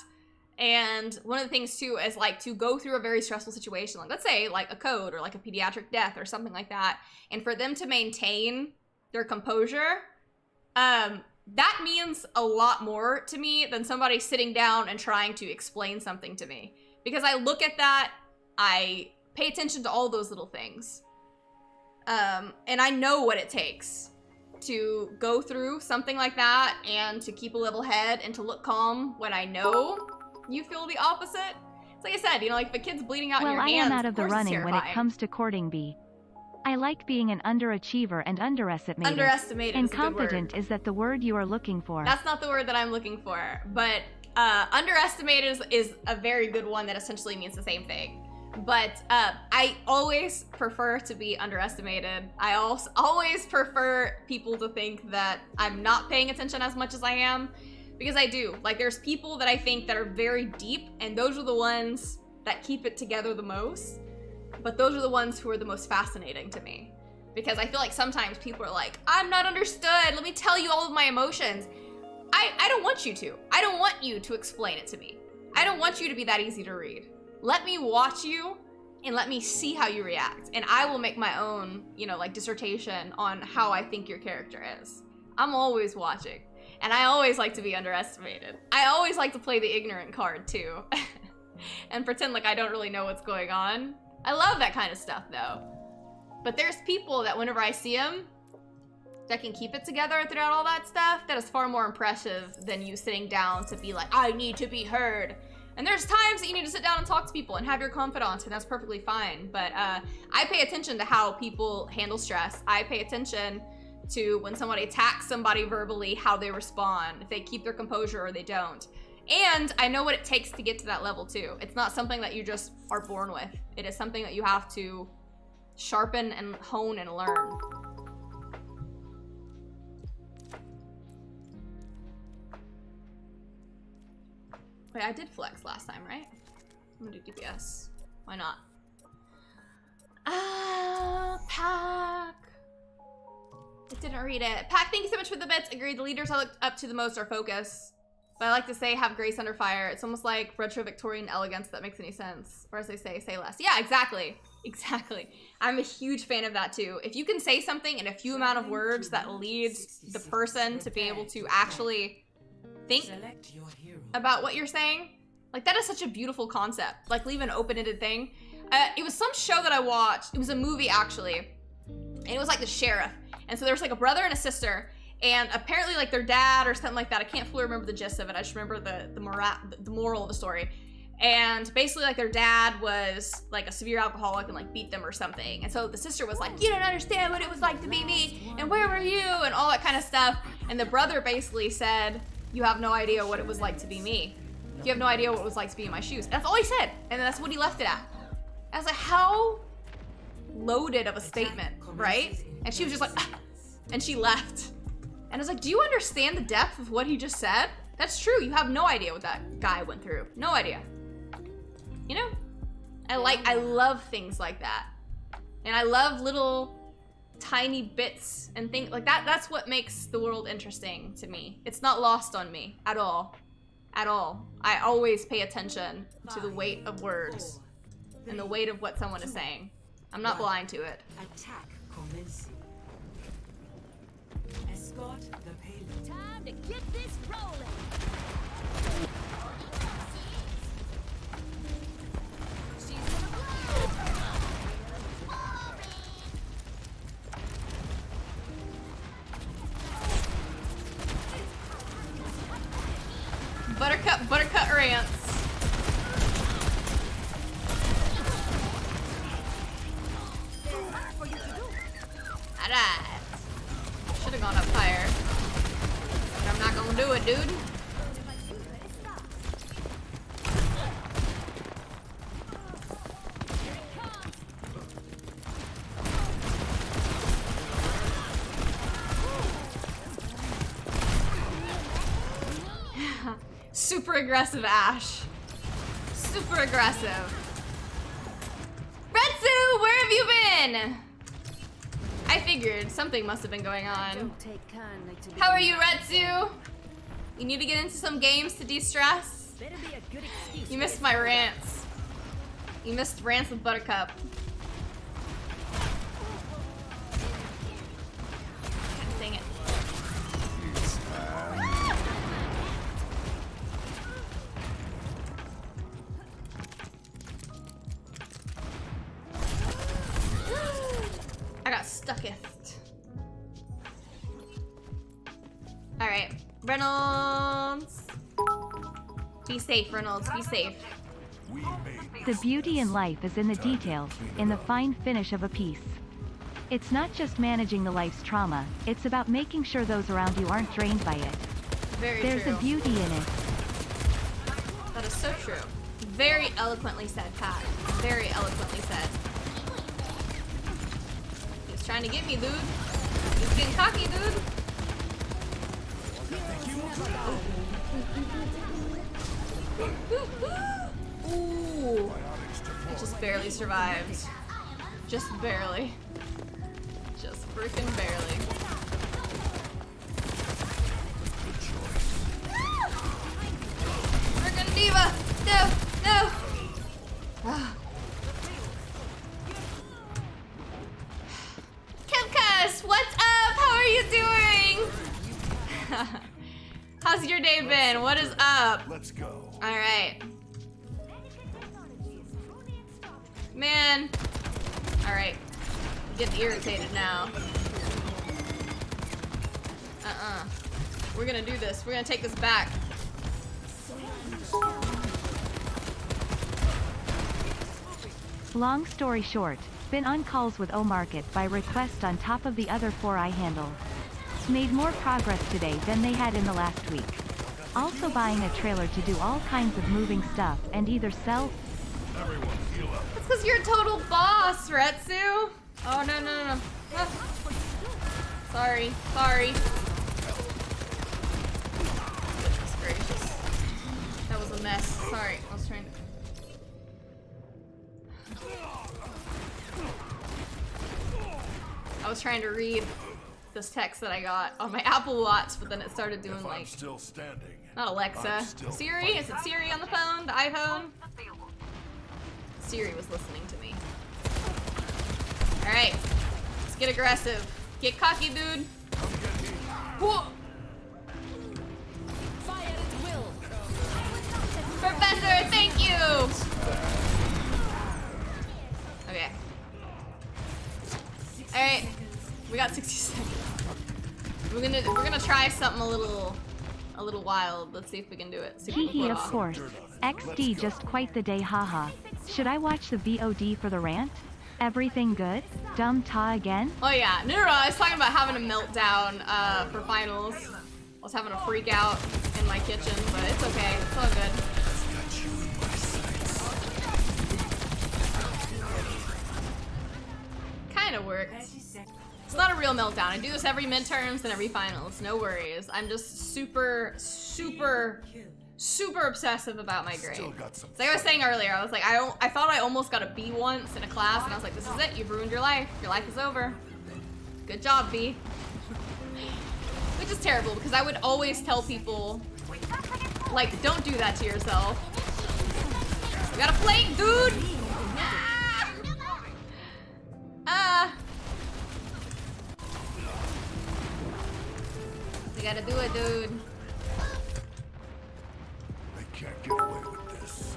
And one of the things too is like to go through a very stressful situation, like let's say like a code or like a pediatric death or something like that, and for them to maintain their composure, that means a lot more to me than somebody sitting down and trying to explain something to me. Because I look at that, I pay attention to all those little things. And I know what it takes to go through something like that and to keep a level head and to look calm when I know you feel the opposite. It's like I said, you know, like if a kid's bleeding out in Well, your I hands, am out of the course it's running when it terrifying. comes to courting B. I like being an underachiever and underestimated. Underestimated is a good word. Incompetent is that the word you are looking for. That's not the word that I'm looking for, but underestimated is a very good one that essentially means the same thing. But I always prefer to be underestimated. I also always prefer people to think that I'm not paying attention as much as I am, because I do. Like there's people that I think that are very deep, and those are the ones that keep it together the most. But those are the ones who are the most fascinating to me. Because I feel like sometimes people are like, I'm not understood, let me tell you all of my emotions. I don't want you to. I don't want you to explain it to me. I don't want you to be that easy to read. Let me watch you and let me see how you react. And I will make my own, you know, like dissertation on how I think your character is. I'm always watching. And I always like to be underestimated. I always like to play the ignorant card too. And pretend like I don't really know what's going on. I love that kind of stuff though. But there's people that whenever I see them, that can keep it together throughout all that stuff, that is far more impressive than you sitting down to be like, I need to be heard. And there's times that you need to sit down and talk to people and have your confidants, and that's perfectly fine. But I pay attention to how people handle stress. I pay attention to when somebody attacks somebody verbally, how they respond, if they keep their composure or they don't. And I know what it takes to get to that level too. It's not something that you just are born with. It is something that you have to sharpen and hone and learn. Wait, I did flex last time, right? I'm gonna do DPS. Why not? Pack. I didn't read it. Pack, thank you so much for the bits. Agreed, the leaders I look up to the most are focus. But I like to say have grace under fire. It's almost like retro Victorian elegance, if that makes any sense. Or as they say less. Yeah, exactly. Exactly. I'm a huge fan of that too. If you can say something in a few amount of words that leads the person to be able to actually think about what you're saying, like that is such a beautiful concept. Like leave an open-ended thing. It was some show that I watched. It was a movie actually. And it was like the sheriff. And so there was like a brother and a sister. And apparently like their dad or something like that. I can't fully remember the gist of it. I just remember the moral of the story. And basically like their dad was like a severe alcoholic and like beat them or something. And so the sister was like, you don't understand what it was like to be me. And where were you? And all that kind of stuff. And the brother basically said, you have no idea what it was like to be me. You have no idea what it was like to be in my shoes. And that's all he said. And that's what he left it at. I was like, how loaded of a statement, right? And she was just like, ah, and she left. And I was like, do you understand the depth of what he just said? That's true. You have no idea what that guy went through. No idea. You know? I love things like that. And I love little tiny bits and things like that. That's what makes the world interesting to me. It's not lost on me at all. At all. I always pay attention to the weight of words and the weight of what someone is saying. I'm not blind to it. Attack commencing. Escort the payload. Time to get this rolling. She's gonna blow. Buttercut rants. Alright. Should've gone up higher. But I'm not gonna do it, dude. Super aggressive Ash. Super aggressive. Retsu, where have you been? I figured something must have been going on. How are you, Retsu? You need to get into some games to de-stress? You missed my rants. You missed rants with Buttercup. God dang it. I got stucketh. Alright, Reynolds. Be safe, Reynolds, be safe. We made The beauty in life is in the details, in the fine finish of a piece. It's not just managing the life's trauma, it's about making sure those around you aren't drained by it. Very There's true. a beauty in it. That is so true. Very eloquently said, Pat. Very eloquently said. He's trying to get me, dude. He's getting cocky, dude. Ooh. I just barely survived. Just barely. Just freaking barely. Freaking diva! No! No! Ah. Kevkas, what's up? How are you doing? How's your day been? What is up? Let's go. Alright. Man. Alright. I'm getting irritated now. We're gonna do this. We're gonna take this back. Long story short, been on calls with O-Market by request on top of the other 4 I handle. Made more progress today than they had in the last week. Also buying a trailer to do all kinds of moving stuff and either sell. Everyone heal up. That's because you're a total boss, Retsu. Oh, no, no, no, no. Ah. Sorry, sorry. Goodness gracious. That was a mess. Sorry, I was trying to... I was trying to read this text that I got on my Apple Watch, but then it started doing If I'm like... still standing. Not Alexa. I'm still Siri? fighting. Is it Siri on the phone? The iPhone? Siri was listening to me. Alright. Let's get aggressive. Get cocky, dude. Whoa. Fire at will. Professor, thank you! Okay. Alright. We got 60 seconds. We're gonna try something a little wild. Let's see if we can do it. See if we can pull Hehe, it of off. course. XD just quite the day, haha. Should I watch the VOD for the rant? Everything good? Dumb ta again? Oh yeah, no, I was talking about having a meltdown for finals. I was having a freak out in my kitchen, but it's okay. It's all good. Got you in my sights. Kind of works. It's not a real meltdown. I do this every midterms and every finals. No worries. I'm just super super obsessive about my grade. Still got some. Like I was saying earlier, I was like, I thought I almost got a B once in a class, and I was like, this is it. You've ruined your life. Your life is over. Good job, B. Which is terrible because I would always tell people, like, don't do that to yourself. You gotta flake, dude. You gotta do it, dude. They can't get away with this.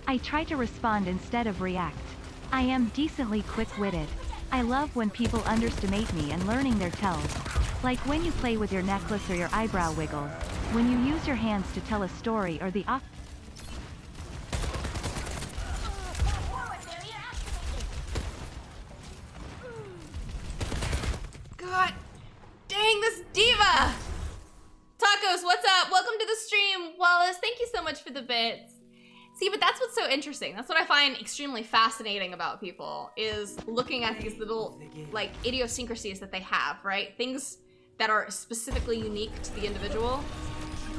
I try to respond instead of react. I am decently quick-witted. I love when people underestimate me and learning their tells. Like when you play with your necklace or your eyebrow wiggles. When you use your hands to tell a story or the God dang, this diva! Tacos, what's up? Welcome to the stream. Wallace, thank you so much for the bits. See, but that's what's so interesting. That's what I find extremely fascinating about people, is looking at these little, like, idiosyncrasies that they have, right? Things that are specifically unique to the individual.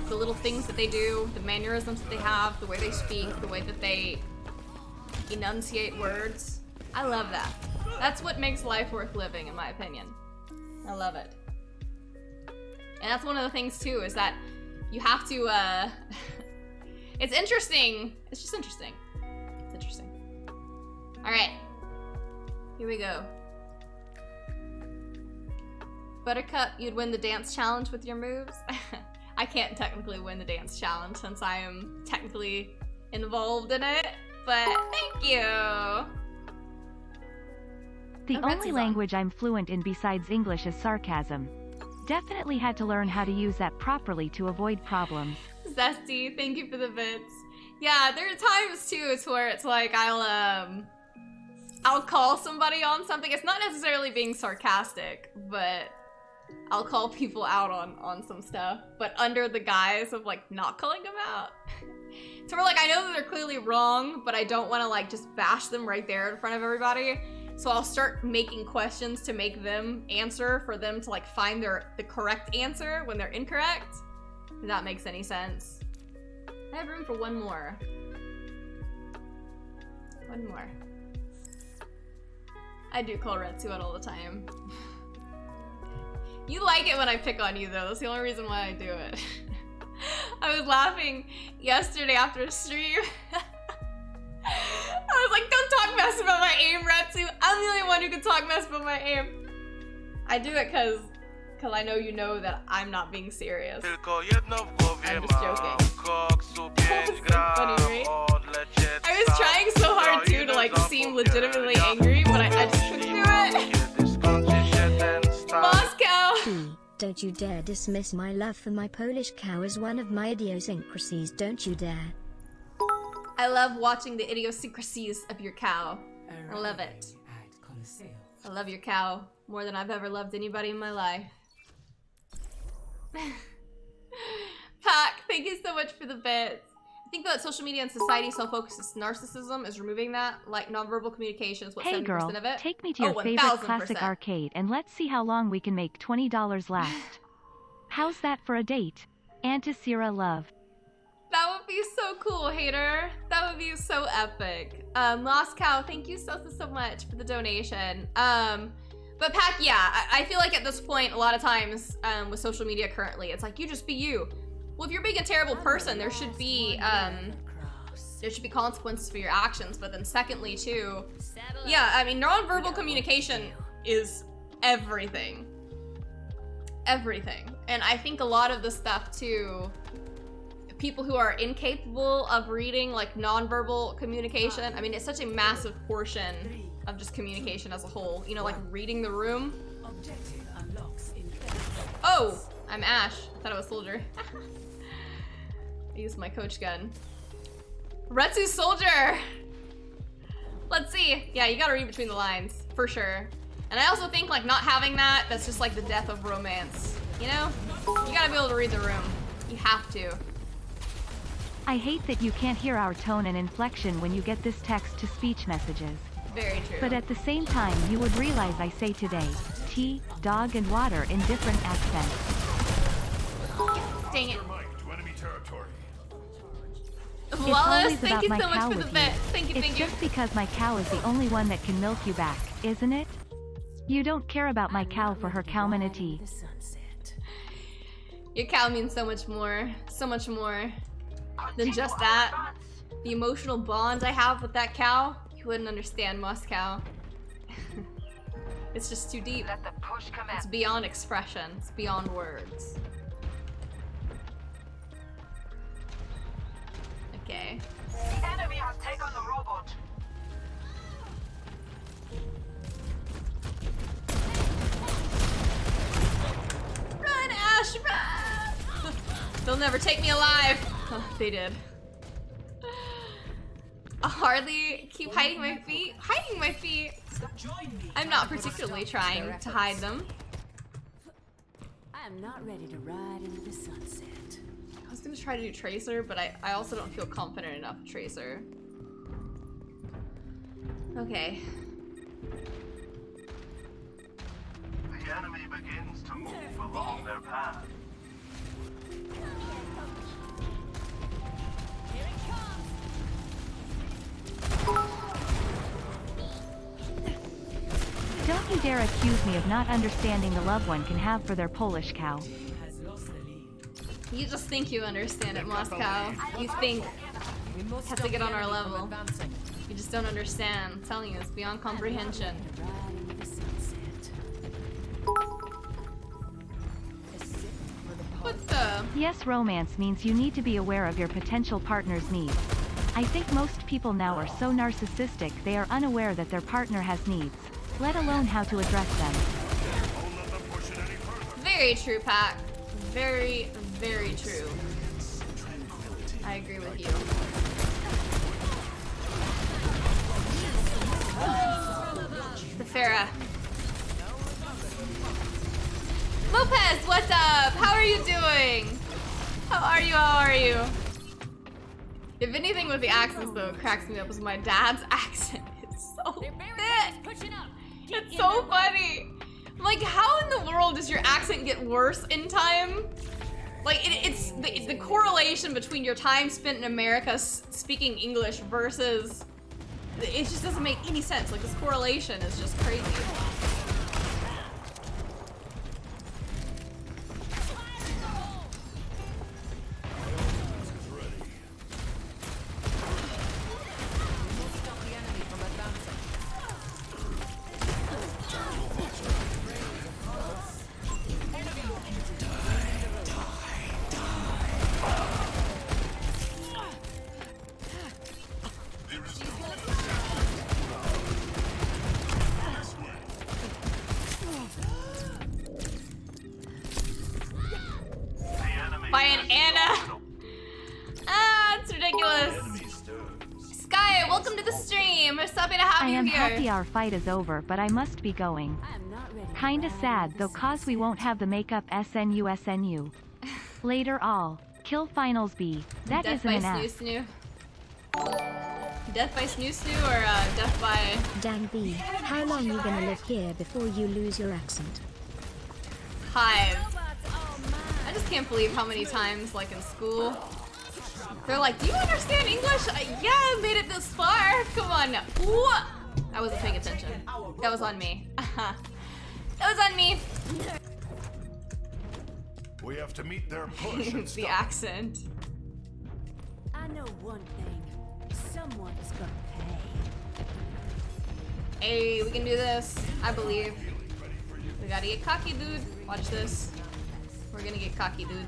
The little things that they do, the mannerisms that they have, the way they speak, the way that they enunciate words. I love that. That's what makes life worth living, in my opinion. I love it. And that's one of the things, too, is that you have to, it's interesting. It's just interesting. It's interesting. All right. Here we go. Buttercup, you'd win the dance challenge with your moves? I can't technically win the dance challenge since I am technically involved in it, but thank you. The Oh, only Retsy's on. language I'm fluent in besides English is sarcasm. Definitely had to learn how to use that properly to avoid problems. Zesty, thank you for the bits. Yeah, there are times too it's where it's like I'll call somebody on something. It's not necessarily being sarcastic, but I'll call people out on some stuff, but under the guise of like not calling them out. So we're like, I know that they're clearly wrong, but I don't want to like just bash them right there in front of everybody. So I'll start making questions to make them answer for them to like find the correct answer when they're incorrect. If that makes any sense. I have room for one more. One more. I do call Retsu out all the time. You like it when I pick on you though. That's the only reason why I do it. I was laughing yesterday after a stream. I was like, don't talk mess about my aim, Retsu. I'm the only one who can talk mess about my aim. I do it because I know you know that I'm not being serious. I'm just joking. Funny, right? I was trying so hard too to like seem legitimately angry, but I just couldn't do it. Moscow! Don't you dare dismiss my love for my Polish cow as one of my idiosyncrasies, don't you dare. I love watching the idiosyncrasies of your cow. I love it. I love your cow more than I've ever loved anybody in my life. Pac, thank you so much for the bits. I think that social media and society self-focused narcissism is removing that. Like nonverbal communication is what 70% Hey girl, of it. take me to your favorite classic 1000%. arcade and let's see how long we can make $20 last. How's that for a date? Antisera love. That would be so cool, hater. That would be so epic. Moscow, thank you so much for the donation. But Pac, yeah, I feel like at this point, a lot of times with social media currently, it's like, you just be you. Well, if you're being a terrible person, there should be consequences for your actions. But then secondly, too, yeah, I mean, nonverbal communication is everything. Everything. And I think a lot of the stuff, too, people who are incapable of reading like nonverbal communication, I mean, it's such a massive portion of just communication as a whole. You know, like reading the room. Oh, I'm Ash. I thought I was Soldier. I used my coach gun. Retsu Soldier! Let's see. Yeah, you gotta read between the lines, for sure. And I also think like not having that, that's just like the death of romance. You know? You gotta be able to read the room. You have to. I hate that you can't hear our tone and inflection when you get this text-to-speech messages. Very true. But at the same time, you would realize I say today, tea, dog, and water in different accents. Dang it. Your might to enemy territory. It's Wallace, always thank about you my so much cow for the with bet. you. Thank you, It's thank you. just because my cow is the only one that can milk you back, isn't it? You don't care about my cow for her cowmanity. The sunset. Your cow means so much more than just that. The emotional bond I have with that cow, you wouldn't understand, Moscow. It's just too deep. It's beyond expression. It's beyond words. Okay. The enemy has taken the robot. Run, Ash, run! They'll never take me alive. Oh, they did. I hardly keep hiding my feet. Hiding my feet? Join me. I'm not particularly trying to hide them. I am not ready to ride into the sunset. I was gonna try to do Tracer, but I also don't feel confident enough with Tracer. Okay. The enemy begins to move along their path. Here it comes. Don't you dare accuse me of not understanding the love one can have for their Polish cow. Has lost the lead. You just think you understand it, Moscow. You think We must have to stop get the on our enemy from level. advancing. You just don't understand. I'm telling you, it's beyond comprehension. To ride into the sunset. What the? Yes, romance means you need to be aware of your potential partner's needs. I think most people now are so narcissistic they are unaware that their partner has needs, let alone how to address them. Don't let them push it any further. Very true, Pac. Very, very true. I agree with you. The Farah. Lopez, what's up? How are you doing? How are you? How are you? If anything with the accents though cracks me up is my dad's accent. It's so Their barricade is thick. pushing up. Get It's in so their way. funny. Like, how in the world does your accent get worse in time? Like, it's the correlation between your time spent in America speaking English versus... It just doesn't make any sense. Like, this correlation is just crazy. Stop the enemy from advancing. The enemy By an Anna. Ah, it's ridiculous. Sky, welcome to the stream. We're so happy to have I you am here. happy our fight is over, but I must be going. I am not ready. to Kinda ride sad into though the cause we sunset. won't have the makeup SNU. Later all. Kill finals B. That Death isn't by an ass. Snoo Snoo. Death by Snoo Snoo or death by... Dang B, how long you gonna live here before you lose your accent? Hive. Robots all mine. I just can't believe how many times, like in school, they're like, "Do you understand English?" Yeah, I made it this far. Come on now. What? I wasn't paying attention. That was on me. That was on me. We have to meet their push and The stop. accent. I know one thing. Someone's gonna pay. Hey, we can do this. I believe. We gotta get cocky, dude. Watch this. We're gonna get cocky, dude.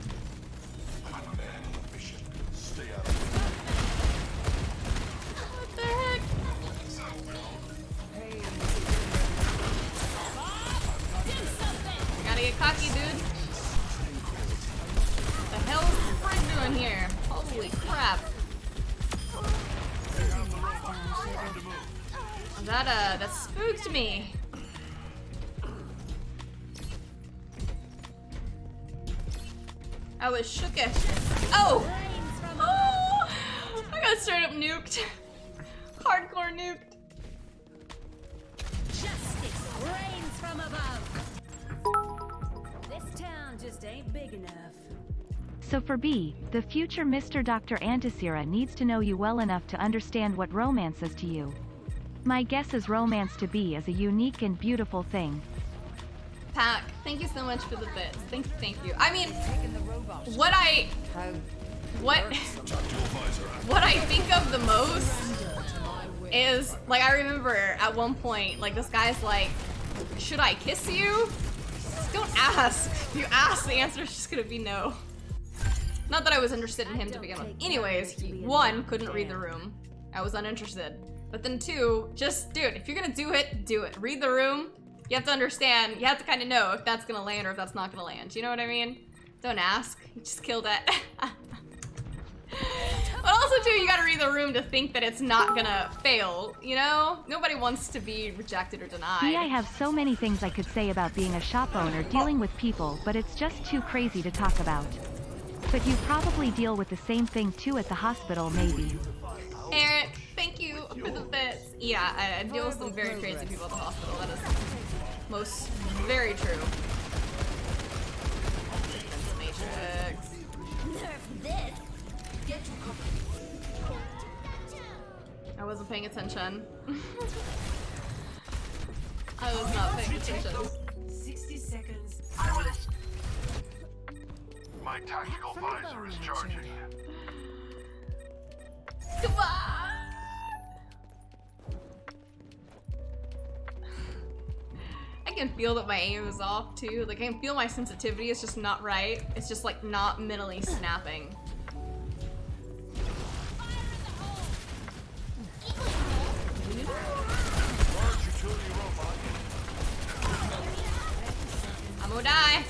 I'm a man on a mission. Stay out of the What the heck? We gotta get cocky, dude. What the hell is this friend doing here? Holy crap. That spooked me. I was shookish. Oh! Oh! I got straight up nuked. Hardcore nuked. Justice reigns from above. This town just ain't big enough. So for B, the future Mr. Dr. Antisera needs to know you well enough to understand what romance is to you. My guess is romance to B is a unique and beautiful thing. Pack, thank you so much for the bits. Thank you. I mean, what I think of the most is, like, I remember at one point, like, this guy's like, should I kiss you? Just don't ask. If you ask, the answer is just gonna be no. Not that I was interested in him to begin with. Anyways, he, one, couldn't read the room. I was uninterested. But then two, just, dude, if you're gonna do it, do it. Read the room. You have to understand, you have to kind of know if that's gonna land or if that's not gonna land. You know what I mean? Don't ask. You just killed it. But also, too, you gotta read the room to think that it's not gonna fail, you know? Nobody wants to be rejected or denied. B, I have so many things I could say about being a shop owner dealing with people, but it's just too crazy to talk about. But you probably deal with the same thing too at the hospital, maybe. Eric, thank you for the bits. Yeah, I deal with some very crazy people at the hospital. That is most very true. Matrix. I wasn't paying attention. I was not paying attention. 60 seconds. My tactical visor is charging. Come on! I can feel that my aim is off too. Like, I can feel my sensitivity is just not right. It's just like not mentally snapping. I'm gonna die.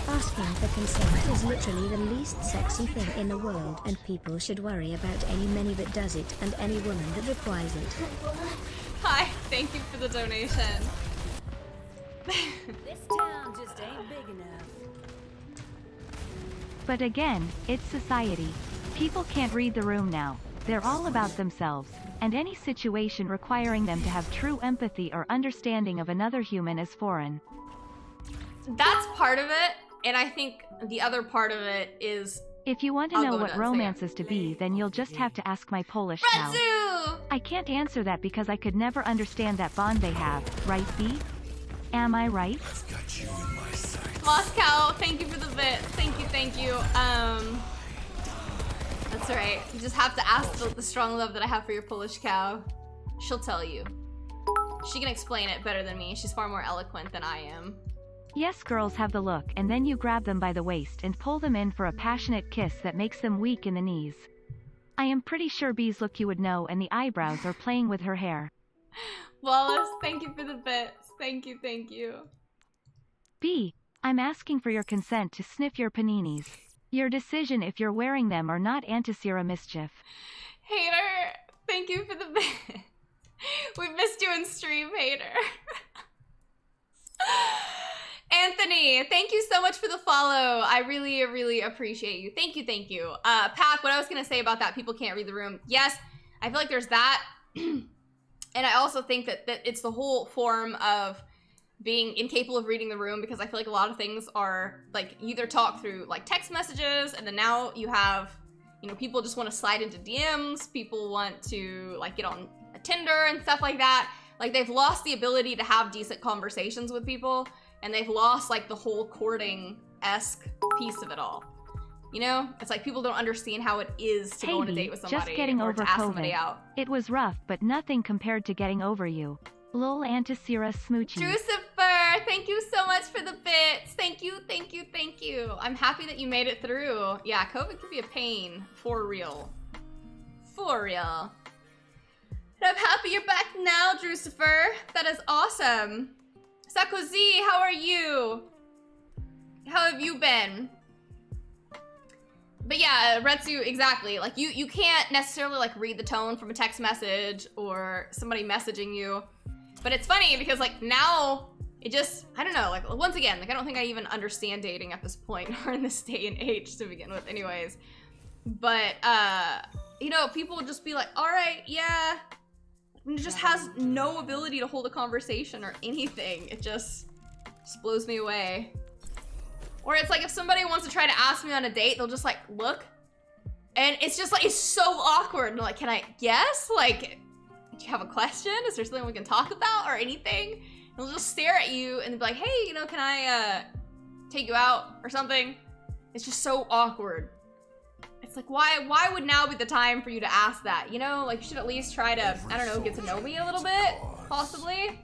Asking for consent is literally the least sexy thing in the world, and people should worry about any many that does it and any woman that requires it. Hi, thank you for the donation. This town just ain't big enough. But again, it's society. People can't read the room now. They're all about themselves, and any situation requiring them to have true empathy or understanding of another human is foreign. That's part of it, and I think the other part of it is... If you want to I'll know go what nuts, romance yeah. is to be, then you'll just have to ask my Polish cow. Retsu! I can't answer that because I could never understand that bond they have, right, B? Am I right? Got you in my sights. Moscow, thank you for the bit. Thank you. That's right. You just have to ask the strong love that I have for your Polish cow. She'll tell you. She can explain it better than me. She's far more eloquent than I am. Yes, girls have the look, and then you grab them by the waist and pull them in for a passionate kiss that makes them weak in the knees. I am pretty sure B's look you would know, and the eyebrows are playing with her hair. Wallace, thank you for the bits. Thank you. B, I'm asking for your consent to sniff your paninis. Your decision if you're wearing them or not. Antisera mischief. Hater, thank you for the bit. We missed you in stream, Hater. Anthony, thank you so much for the follow. I really appreciate you. Thank you. Pac, what I was gonna say about that, people can't read the room. Yes, I feel like there's that. And I also think that it's the whole form of being incapable of reading the room, because I feel like a lot of things are like, you either talk through like text messages, and then now you have, you know, people just want to slide into DMs, people want to like get on a Tinder and stuff like that. Like, they've lost the ability to have decent conversations with people, and they've lost like the whole courting-esque piece of it all. You know, it's like people don't understand how it is to go on a date with somebody just getting or over to ask COVID. somebody out. It was rough, but nothing compared to getting over you. Lol, Antisera smoochie. Drucifer, thank you so much for the bits. Thank you. I'm happy that you made it through. Yeah, COVID can be a pain. For real. And I'm happy you're back now, Drucifer. That is awesome. Sakozy, how are you? How have you been? But yeah, Retsu, exactly. Like, you can't necessarily like read the tone from a text message or somebody messaging you. But it's funny because like now it just, I don't know, like once again, like I don't think I even understand dating at this point or in this day and age to begin with anyways. But you know, people will just be like, all right, yeah, And it just has no ability to hold a conversation or anything. It just blows me away. Or it's like if somebody wants to try to ask me on a date, they'll just like look. And it's just like, it's so awkward. Like, can I guess? Like, do you have a question? Is there something we can talk about or anything? And they'll just stare at you and be like, hey, you know, can I take you out or something? It's just so awkward. It's like, why would now be the time for you to ask that? You know, like you should at least try to, I don't know, get to know me a little bit, possibly.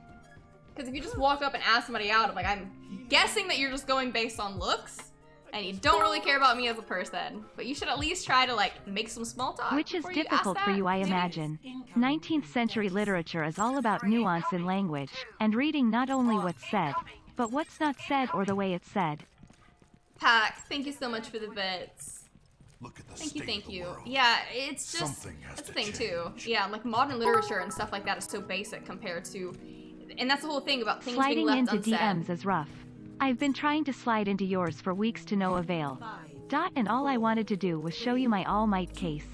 Because if you just walk up and ask somebody out, I'm guessing that you're just going based on looks and you don't really care about me as a person. But you should at least try to like make some small talk. Which is before you ask difficult for that. you, I imagine. 19th century literature is all about nuance in language, and reading not only what's said, but what's not said or the way it's said. Pack, thank you so much for the bits. Look at the Thank you, state thank of the you. world. Yeah, it's just, Something has that's the to thing too. change. Yeah, like modern literature and stuff like that is so basic compared to, and that's the whole thing about things Sliding being left into unsaid. DMs is rough. I've been trying to slide into yours for weeks to no avail. And all I wanted to do was show you my All Might case.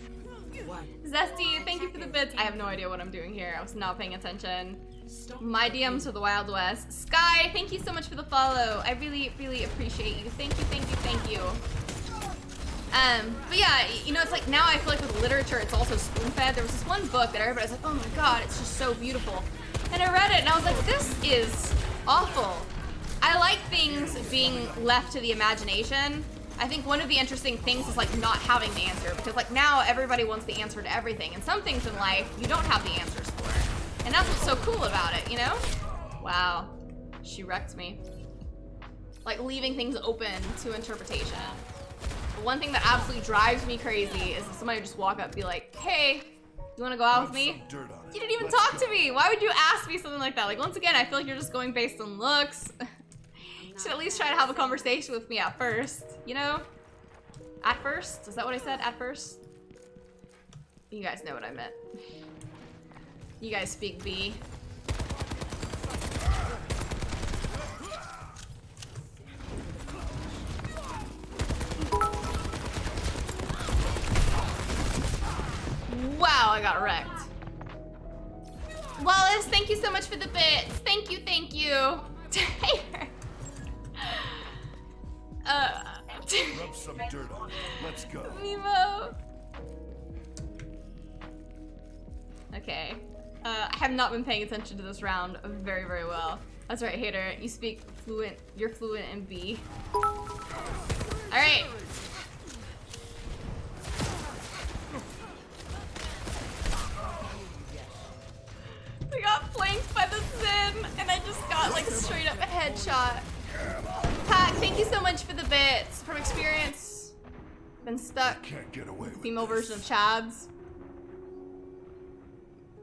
Zesty, thank you for the bits. I have no idea what I'm doing here. I was not paying attention. My DMs are the Wild West. Sky, thank you so much for the follow. I really, really appreciate you. Thank you, thank you, thank you. But yeah, you know, it's like now I feel like with literature, it's also spoon-fed. There was this one book that everybody was like, oh my god, it's just so beautiful. And I read it and I was like, this is awful. I like things being left to the imagination. I think one of the interesting things is like not having the answer, because like now everybody wants the answer to everything, and some things in life you don't have the answers for. And that's what's so cool about it, you know? Wow, she wrecked me. Like leaving things open to interpretation. But one thing that absolutely drives me crazy is if somebody just walk up and be like, hey, you wanna go out with me? You didn't even talk to me. Why would you ask me something like that? Like once again, I feel like you're just going based on looks. You should at least try to have a conversation with me at first, you know? At first? Is that what I said? At first? You guys know what I meant. You guys speak B. Wow, I got wrecked. Wallace, thank you so much for the bits. Thank you, thank you. Taylor. Rub some dirt on it. Let's go. Mimo. Okay. I have not been paying attention to this round very, very well. That's right, Hater. You speak fluent. You're fluent in B. Alright. We got flanked by the Zen, and I just got like straight up a headshot. Pack, thank you so much for the bits. From experience, been stuck. Can't get away with Female this. version of Chad's.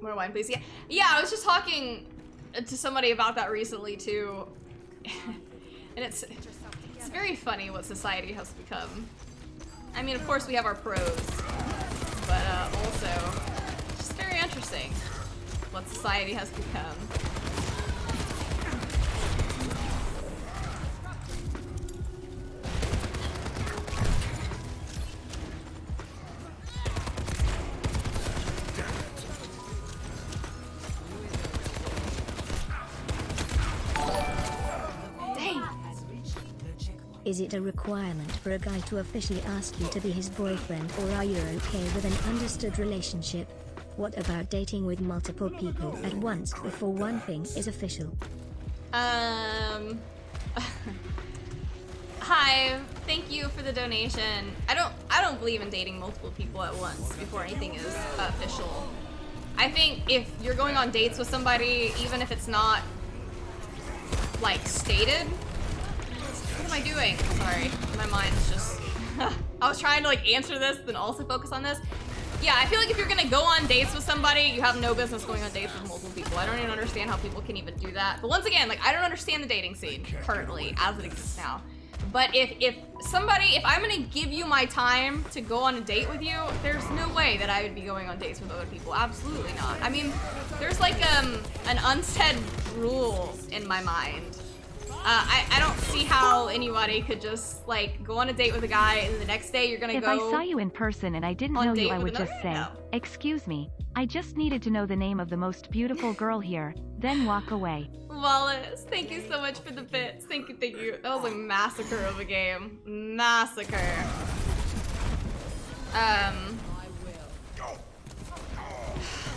More wine, please. Yeah, yeah. I was just talking to somebody about that recently too, and it's very funny what society has become. I mean, of course we have our pros, but also just very interesting what society has become. Is it a requirement for a guy to officially ask you to be his boyfriend, or are you okay with an understood relationship? What about dating with multiple people at once before one thing is official? Hi, thank you for the donation. I don't believe in dating multiple people at once before anything is official. I think if you're going on dates with somebody, even if it's not like stated. What am I doing? Sorry, my mind's just I was trying to like answer this then also focus on this. Yeah, I feel like if you're gonna go on dates with somebody, you have no business going on dates with multiple people. I don't even understand how people can even do that. But once again, like I don't understand the dating scene currently as it exists now. But if I'm gonna give you my time to go on a date with you, there's no way that I would be going on dates with other people. Absolutely not. I mean, there's like an unsaid rule in my mind I don't see how anybody could just like go on a date with a guy and the next day you're gonna If go. I saw you in person and I didn't on know date you, I with would just another- say, no. "Excuse me, I just needed to know the name of the most beautiful girl here," then walk away. Wallace, thank you so much for the bits. Thank you, thank you. That was a massacre of a game. Massacre.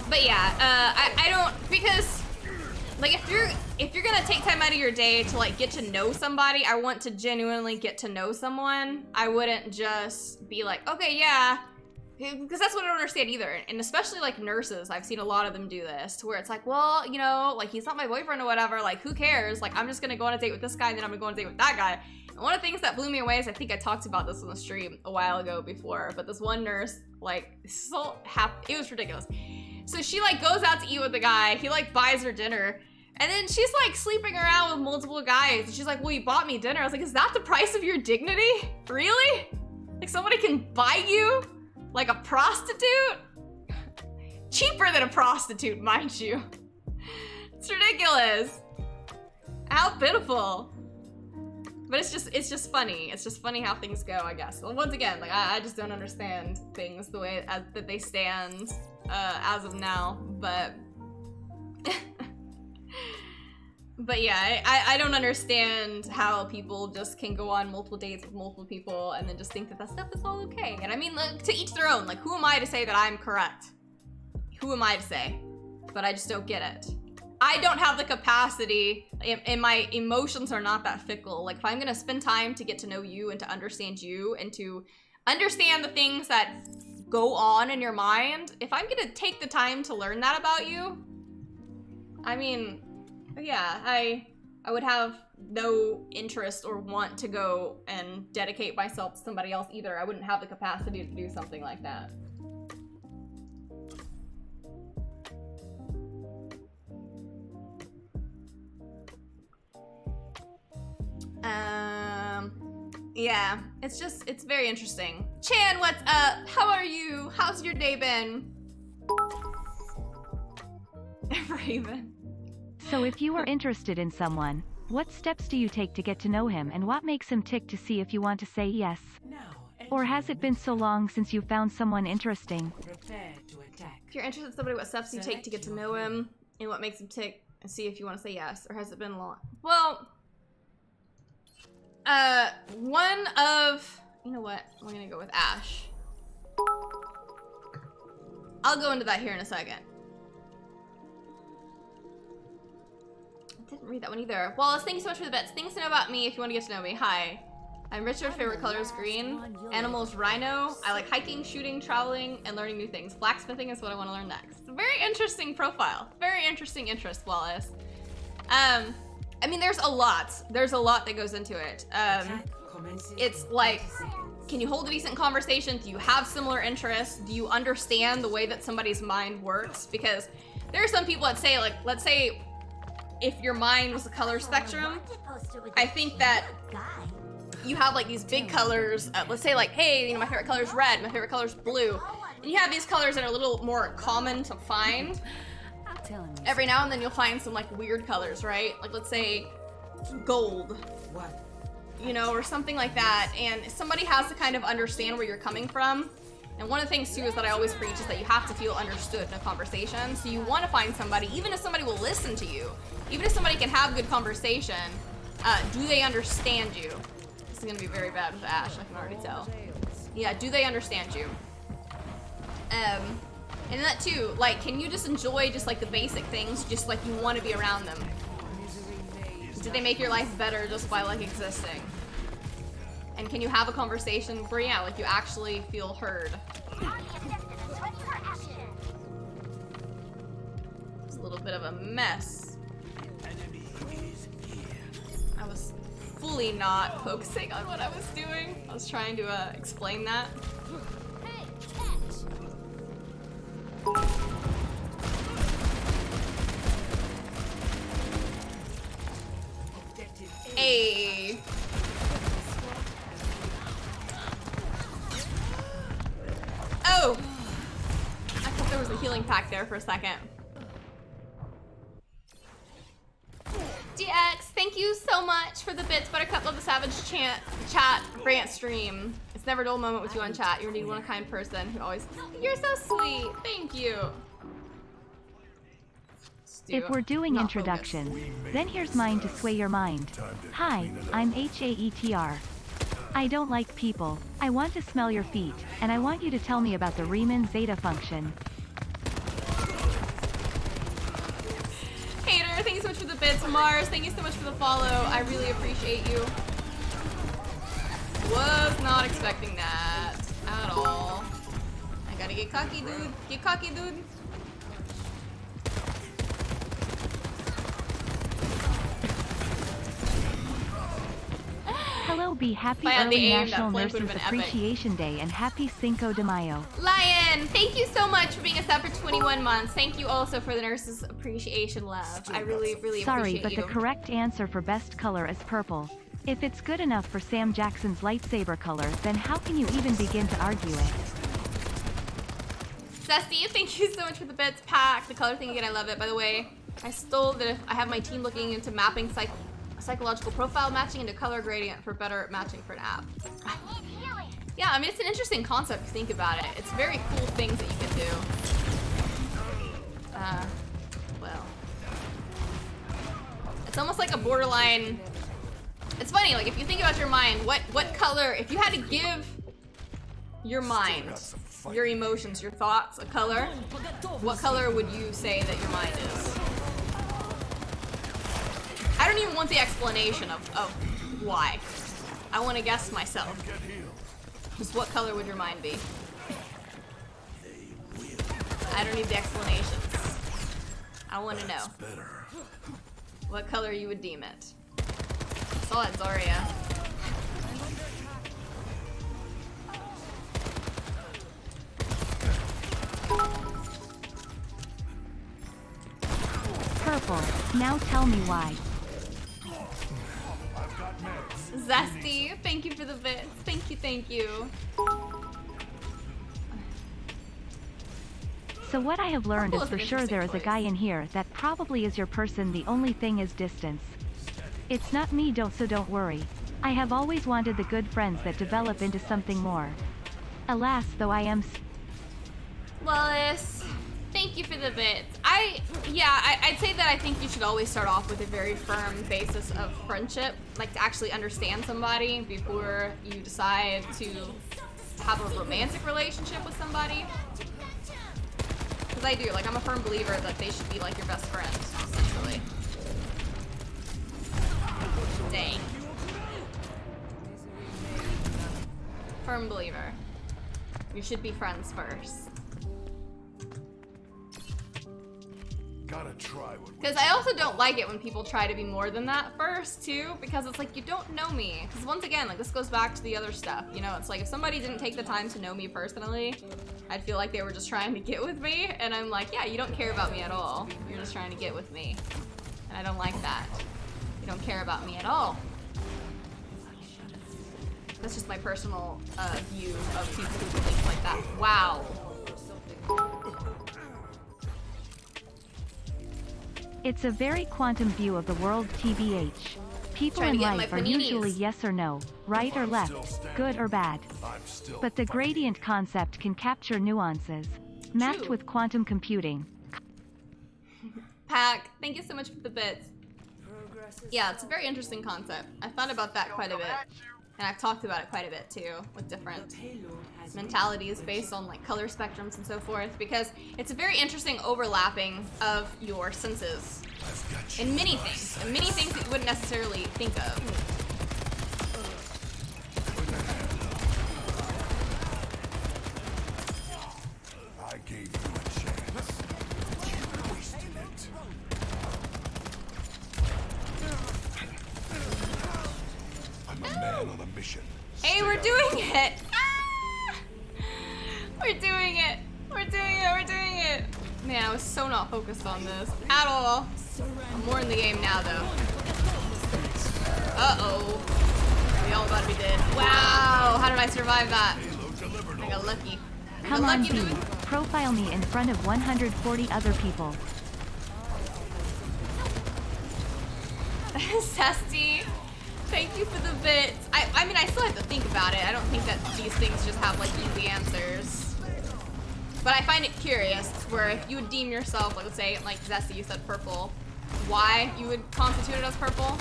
But yeah, I don't, because like if you're gonna take time out of your day to like get to know somebody, I want to genuinely get to know someone. I wouldn't just be like, okay, yeah, because that's what I don't understand either. And especially like nurses, I've seen a lot of them do this to where it's like, well, you know, like he's not my boyfriend or whatever, like who cares? Like I'm just gonna go on a date with this guy and then I'm gonna go on a date with that guy. And one of the things that blew me away is I think I talked about this on the stream a while ago before, but this one nurse, like, so happy, it was ridiculous. So she like goes out to eat with the guy, he like buys her dinner, and then she's like sleeping around with multiple guys. And she's like, well, you bought me dinner. I was like, is that the price of your dignity? Really? Like somebody can buy you? Like a prostitute? Cheaper than a prostitute, mind you. It's ridiculous. How pitiful. But it's just funny. It's just funny how things go, I guess. Well, once again, like I just don't understand things the way that they stand as of now. But but yeah, I don't understand how people just can go on multiple dates with multiple people and then just think that that stuff is all okay. And I mean, look, to each their own. Like, who am I to say that I'm correct? Who am I to say? But I just don't get it. I don't have the capacity, and my emotions are not that fickle. Like, if I'm gonna spend time to get to know you and to understand you and to understand the things that go on in your mind, if I'm gonna take the time to learn that about you, I mean, yeah, I would have no interest or want to go and dedicate myself to somebody else either. I wouldn't have the capacity to do something like that. Yeah, it's very interesting. Chan, what's up? How are you? How's your day been? Raven. So if you are interested in someone, what steps do you take to get to know him and what makes him tick to see if you want to say yes? Or has it been so long since you found someone interesting? Prepare to attack. If you're interested in somebody, what steps do you take to get to know him and what makes him tick and see if you want to say yes? Or has it been long? Well, one of, you know what? I'm gonna go with Ash. I'll go into that here in a second. I didn't read that one either. Wallace, thank you so much for the bets. Things to know about me if you want to get to know me. Hi. I'm Richard, favorite color is green. Animals, rhino. I like hiking, shooting, traveling, and learning new things. Blacksmithing is what I want to learn next. Very interesting profile. Very interesting interest, Wallace. I mean, there's a lot. There's a lot that goes into it. It's like, can you hold a decent conversation? Do you have similar interests? Do you understand the way that somebody's mind works? Because there are some people that say, like, let's say if your mind was a color spectrum, I think that you have like these big colors. Let's say like, hey, you know, my favorite color is red, my favorite color is blue. And you have these colors that are a little more common to find. Every now and then you'll find some like weird colors, right? Like let's say gold, you know, or something like that. And somebody has to kind of understand where you're coming from. And one of the things too is that I always preach is that you have to feel understood in a conversation. So you want to find somebody, even if somebody will listen to you, even if somebody can have good conversation, do they understand you? This is gonna be very bad with Ash, I can already tell. Yeah, do they understand you? And that too, like, can you just enjoy just like the basic things, just like you want to be around them? Do they make your life better just by like existing? And can you have a conversation where, yeah, like you actually feel heard? It's a little bit of a mess. I was fully not focusing on what I was doing. I was trying to explain that. Hey. Oh! I thought there was a healing pack there for a second. Damn X, thank you so much for the bits. Buttercup, love the savage chat rant stream. It's never a dull moment with you on chat. You're indeed one kind person who always. You're so sweet. Thank you. If we're doing introductions, then here's mine to sway your mind. Hi, I'm HAETR. I don't like people. I want to smell your feet, and I want you to tell me about the Riemann zeta function. Hater, thank you so much for the bits. Mars, thank you so much for the follow. I really appreciate you. Was not expecting that at all. I gotta get cocky, dude. Get cocky, dude. Hello, be happy If I had the early aim, that National flank would've Nurses been epic. Appreciation Day and happy Cinco de Mayo. Lion, thank you so much for being a sub for 21 months. Thank you also for the Nurses Appreciation love. I really, really Sorry, appreciate but you. the correct answer for best color is purple. If it's good enough for Sam Jackson's lightsaber color, then how can you even begin to argue it? Ceci, thank you so much for the bits pack. The color thing again, I love it. By the way, I stole that. I have my team looking into mapping psychological profile matching into color gradient for better matching for an app. Yeah, I mean, it's an interesting concept if you think about it. It's very cool things that you can do. Well. It's almost like a borderline. It's funny, like if you think about your mind, what color, if you had to give your mind, your emotions, your thoughts a color, what color would you say that your mind is? I don't even want the explanation of why. I want to guess myself. Just what color would your mind be? I don't need the explanations. I want to know what color you would deem it. I saw that Zarya. Purple. Now tell me why. Zesty, thank you for the bits. Thank you, thank you. So what I have learned Purple is is an for sure interesting there is a choice. guy in here that probably is your person, the only thing is distance. It's not me, don't worry. I have always wanted the good friends that develop into something more. Alas, though I am Wallace, thank you for the bits. I'd say that I think you should always start off with a very firm basis of friendship, like to actually understand somebody before you decide to have a romantic relationship with somebody. Because I do, like I'm a firm believer that they should be like your best friend, essentially. Dang. Firm believer. You should be friends first. Gotta try what Because I also don't like it when people try to be more than that first, too, because it's like, you don't know me. Because once again, like, this goes back to the other stuff, you know? It's like, if somebody didn't take the time to know me personally, I'd feel like they were just trying to get with me, and I'm like, yeah, you don't care about me at all. You're just trying to get with me. And I don't like that. You don't care about me at all. That's just my personal view of people who think like that. Wow. It's a very quantum view of the world, TBH. People Trying in to get life my are paninis. usually yes or no, right or left, good or bad. I'm still But the gradient concept can capture nuances. Mapped True. with quantum computing. Pack, thank you so much for the bits. Yeah, it's a very interesting concept. I thought about that quite a bit. And I've talked about it quite a bit too, with different mentalities based on like color spectrums and so forth, because it's a very interesting overlapping of your senses in many things that you wouldn't necessarily think of. I gave you a chance. You wasted it. I'm a man on a mission. Hey, we're doing it! Ah! We're doing it! We're doing it! We're doing it! Man, I was so not focused on this at all. I'm more in the game now, though. Uh-oh. We all about to be dead. Wow! How did I survive that? I got lucky. I got Come on, lucky, B. dude. Profile me in front of 140 other people. Sesty, thank you for the bits. I mean, I still have to think about it. I don't think that these things just have like easy answers. But I find it curious where if you would deem yourself, like let's say, like Zesty, you said purple, why you would constitute it as purple?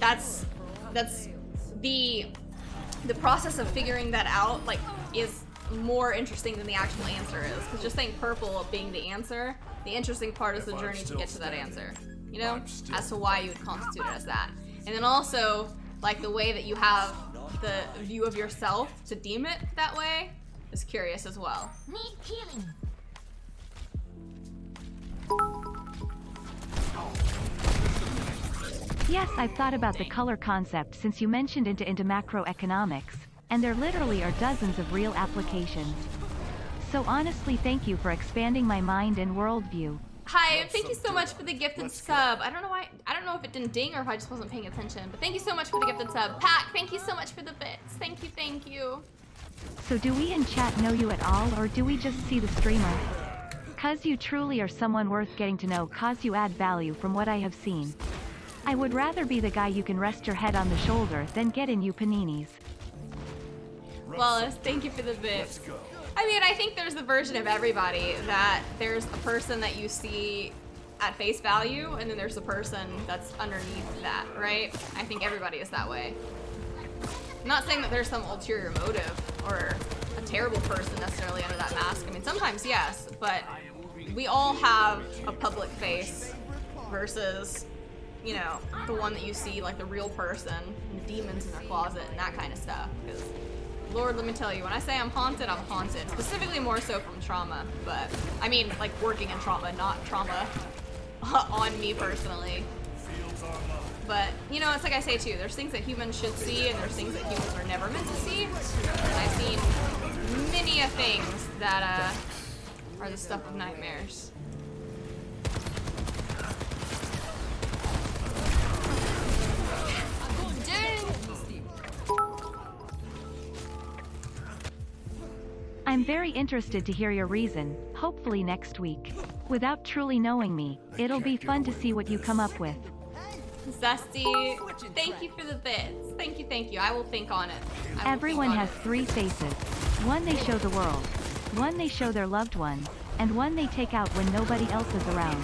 That's the process of figuring that out, like, is more interesting than the actual answer is. Because just saying purple being the answer, the interesting part is the journey to get to that answer. You know? As to why you would constitute it as that. And then also, like, the way that you have the view of yourself to deem it that way is curious as well. Need healing. Yes, I've thought about the color concept since you mentioned into macroeconomics, and there literally are dozens of real applications. So honestly, thank you for expanding my mind and worldview. Hi, thank you so much for the gifted sub. I don't know why, I don't know if it didn't ding or if I just wasn't paying attention, but thank you so much for the gifted sub. Pack, thank you so much for the bits. Thank you, thank you. So do we in chat know you at all, or do we just see the streamer? Cause you truly are someone worth getting to know, cause you add value from what I have seen. I would rather be the guy you can rest your head on the shoulder than get in you paninis. Wallace, thank you for the bits. I mean, I think there's a version of everybody that there's a person that you see at face value, and then there's a person that's underneath that, right? I think everybody is that way. I'm not saying that there's some ulterior motive or a terrible person necessarily under that mask. I mean, sometimes yes, but we all have a public face versus, you know, the one that you see, like the real person, and the demons in their closet and that kind of stuff. Because, Lord, let me tell you, when I say I'm haunted, I'm haunted. Specifically more so from trauma, but I mean, like working in trauma, not trauma on me personally. But, you know, it's like I say too, there's things that humans should see and there's things that humans are never meant to see. And I've seen many a things that are the stuff of nightmares. I'm very interested to hear your reason, hopefully next week. Without truly knowing me, it'll be fun to see what you come up with. Zesty, thank you for the bits. Thank you, thank you. I will think on it. Everyone has three faces. One they show the world, one they show their loved ones, and one they take out when nobody else is around.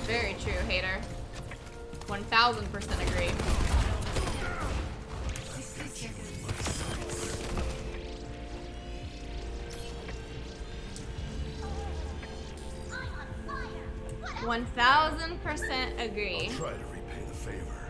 Very true, hater. 1000% agree. I'll 1000% agree. try to repay the favor.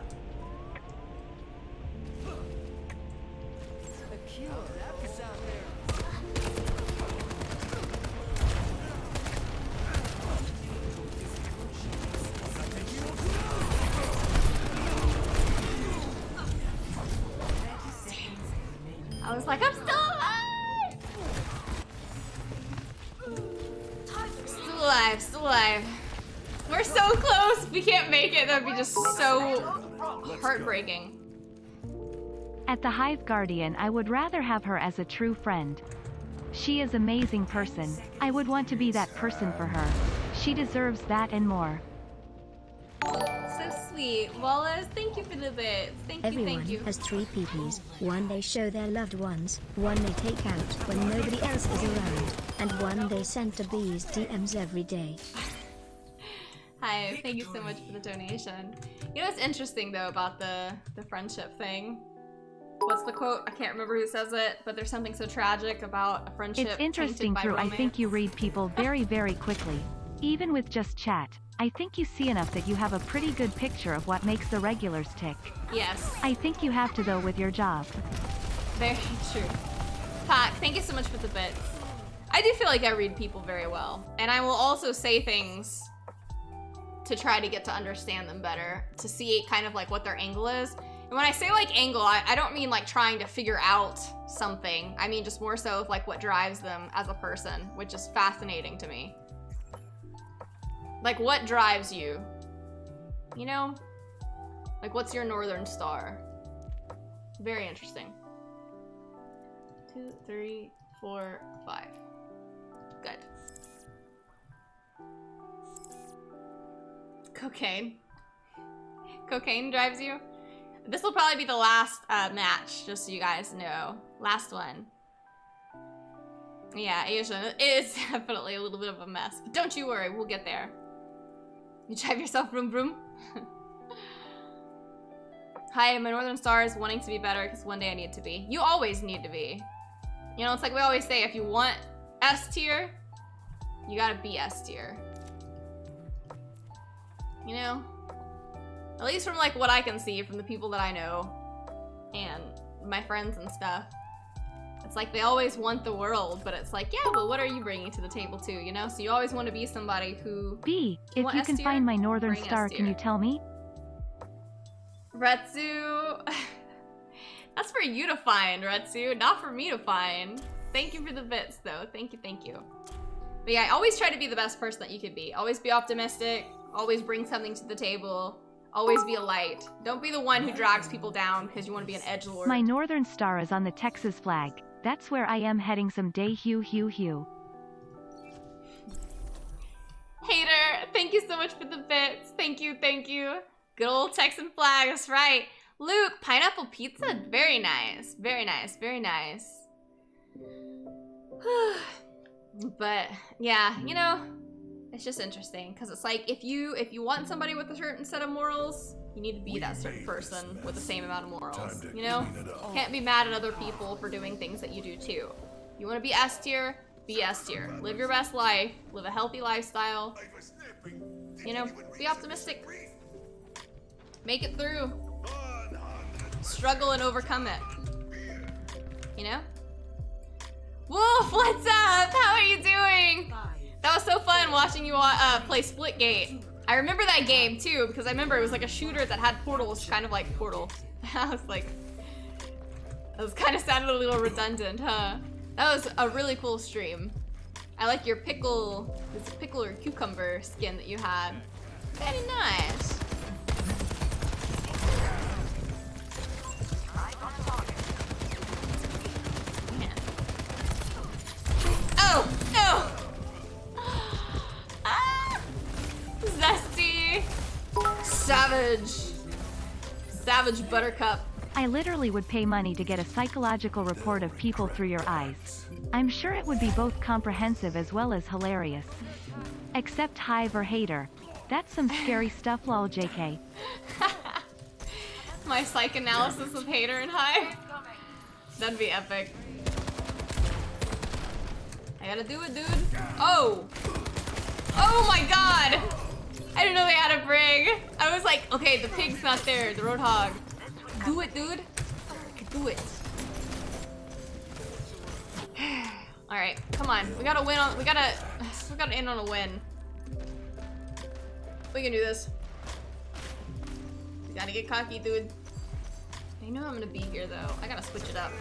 I was like, I'm still alive! Still alive, still alive. We're so close. If we can't make it, that would be just so heartbreaking. At the Hive Guardian, I would rather have her as a true friend. She is an amazing person. I would want to be that person for her. She deserves that and more. So sweet. Wallace, thank you for the bits. Thank you, Everyone thank you. has three peepees. One they show their loved ones, one they take out when nobody else is around, and one they send to B's DMs every day. Hi, thank you so much for the donation. You know what's interesting though about the friendship thing? What's the quote? I can't remember who says it, but there's something so tragic about a friendship. It's interesting, tainted by Drew. I romance. think you read people very, very quickly. Even with just chat, I think you see enough that you have a pretty good picture of what makes the regulars tick. Yes. I think you have to though with your job. Very true. Pat, thank you so much for the bits. I do feel like I read people very well. And I will also say things to try to get to understand them better, to see kind of like what their angle is. And when I say like angle, I don't mean like trying to figure out something. I mean just more so of like what drives them as a person, which is fascinating to me. Like what drives you? You know? Like what's your northern star? Very interesting. 2, 3, 4, 5. Good. Cocaine. Cocaine drives you? This will probably be the last match, just so you guys know. Last one. Yeah, Asia is definitely a little bit of a mess. But don't you worry, we'll get there. You drive yourself vroom vroom? Hi, my Northern Star is wanting to be better because one day I need to be. You always need to be. You know, it's like we always say, if you want S tier, you gotta be S tier. You know? At least from like what I can see from the people that I know and my friends and stuff. It's like they always want the world, but it's like, yeah, but what are you bringing to the table too, you know? So you always want to be somebody who... B, if you can find my Northern Star, can you tell me? Retsu... That's for you to find, Retsu, not for me to find. Thank you for the bits, though. Thank you, thank you. But yeah, always try to be the best person that you could be. Always be optimistic. Always bring something to the table. Always be a light. Don't be the one who drags people down because you want to be an edgelord. My Northern Star is on the Texas flag. That's where I am heading someday. Hugh. Hater, thank you so much for the bits. Thank you, thank you. Good old Texan flag, that's right. Luke, pineapple pizza? Very nice. Very nice, very nice. But yeah, you know, it's just interesting because it's like if you want somebody with a certain set of morals, you need to be that certain person with the same amount of morals. You know, can't be mad at other people for doing things that you do too. You want to be S tier, be S tier. Live your best life, live a healthy lifestyle. You know, be optimistic. Make it through. Struggle and overcome it. You know? Wolf, what's up? How are you doing? That was so fun watching you play Splitgate. I remember that game too because I remember it was like a shooter that had portals, kind of like Portal. I was like, that was kind of sounded a little redundant, huh? That was a really cool stream. I like your pickle, this pickle or cucumber skin that you had. Very nice. Oh, no! Ah! Zesty! Savage! Savage Buttercup. I literally would pay money to get a psychological report of people through your eyes. I'm sure it would be both comprehensive as well as hilarious. Except Hive or Hater. That's some scary stuff, lol, JK. My psychoanalysis of Hater and Hive? That'd be epic. I gotta do it, dude. Oh! Oh my god! I didn't know they had a brig. I was like, okay, the pig's not there, the roadhog. Do it, dude. I can do it. Alright, come on. We gotta win on, we gotta end on a win. We can do this. We gotta get cocky, dude. I know I'm gonna be here though. I gotta switch it up.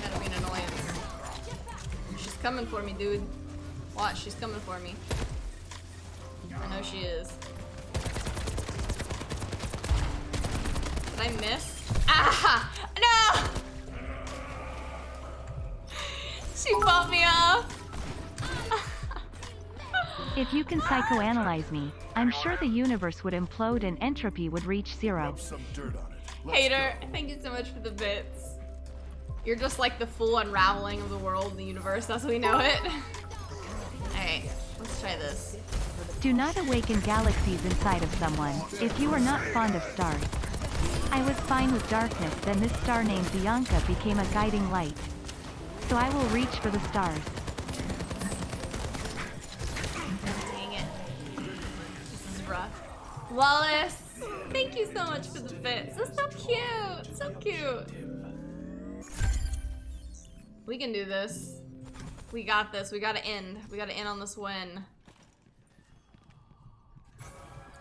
Gotta be an annoyance. She's coming for me, dude. Watch, she's coming for me. I know she is. Did I miss? Ah! No! She bumped me off. If you can psychoanalyze me, I'm sure the universe would implode and entropy would reach zero. Hater, thank you so much for the bits. You're just like the full unraveling of the world and the universe as we know it. Alright, let's try this. Do not awaken galaxies inside of someone, if you are not fond of stars. I was fine with darkness, then this star named Bianca became a guiding light. So I will reach for the stars. Dang it. This is rough. Wallace, thank you so much for the bits. This is so cute. So cute. We can do this. We got this. We gotta end. We gotta end on this win.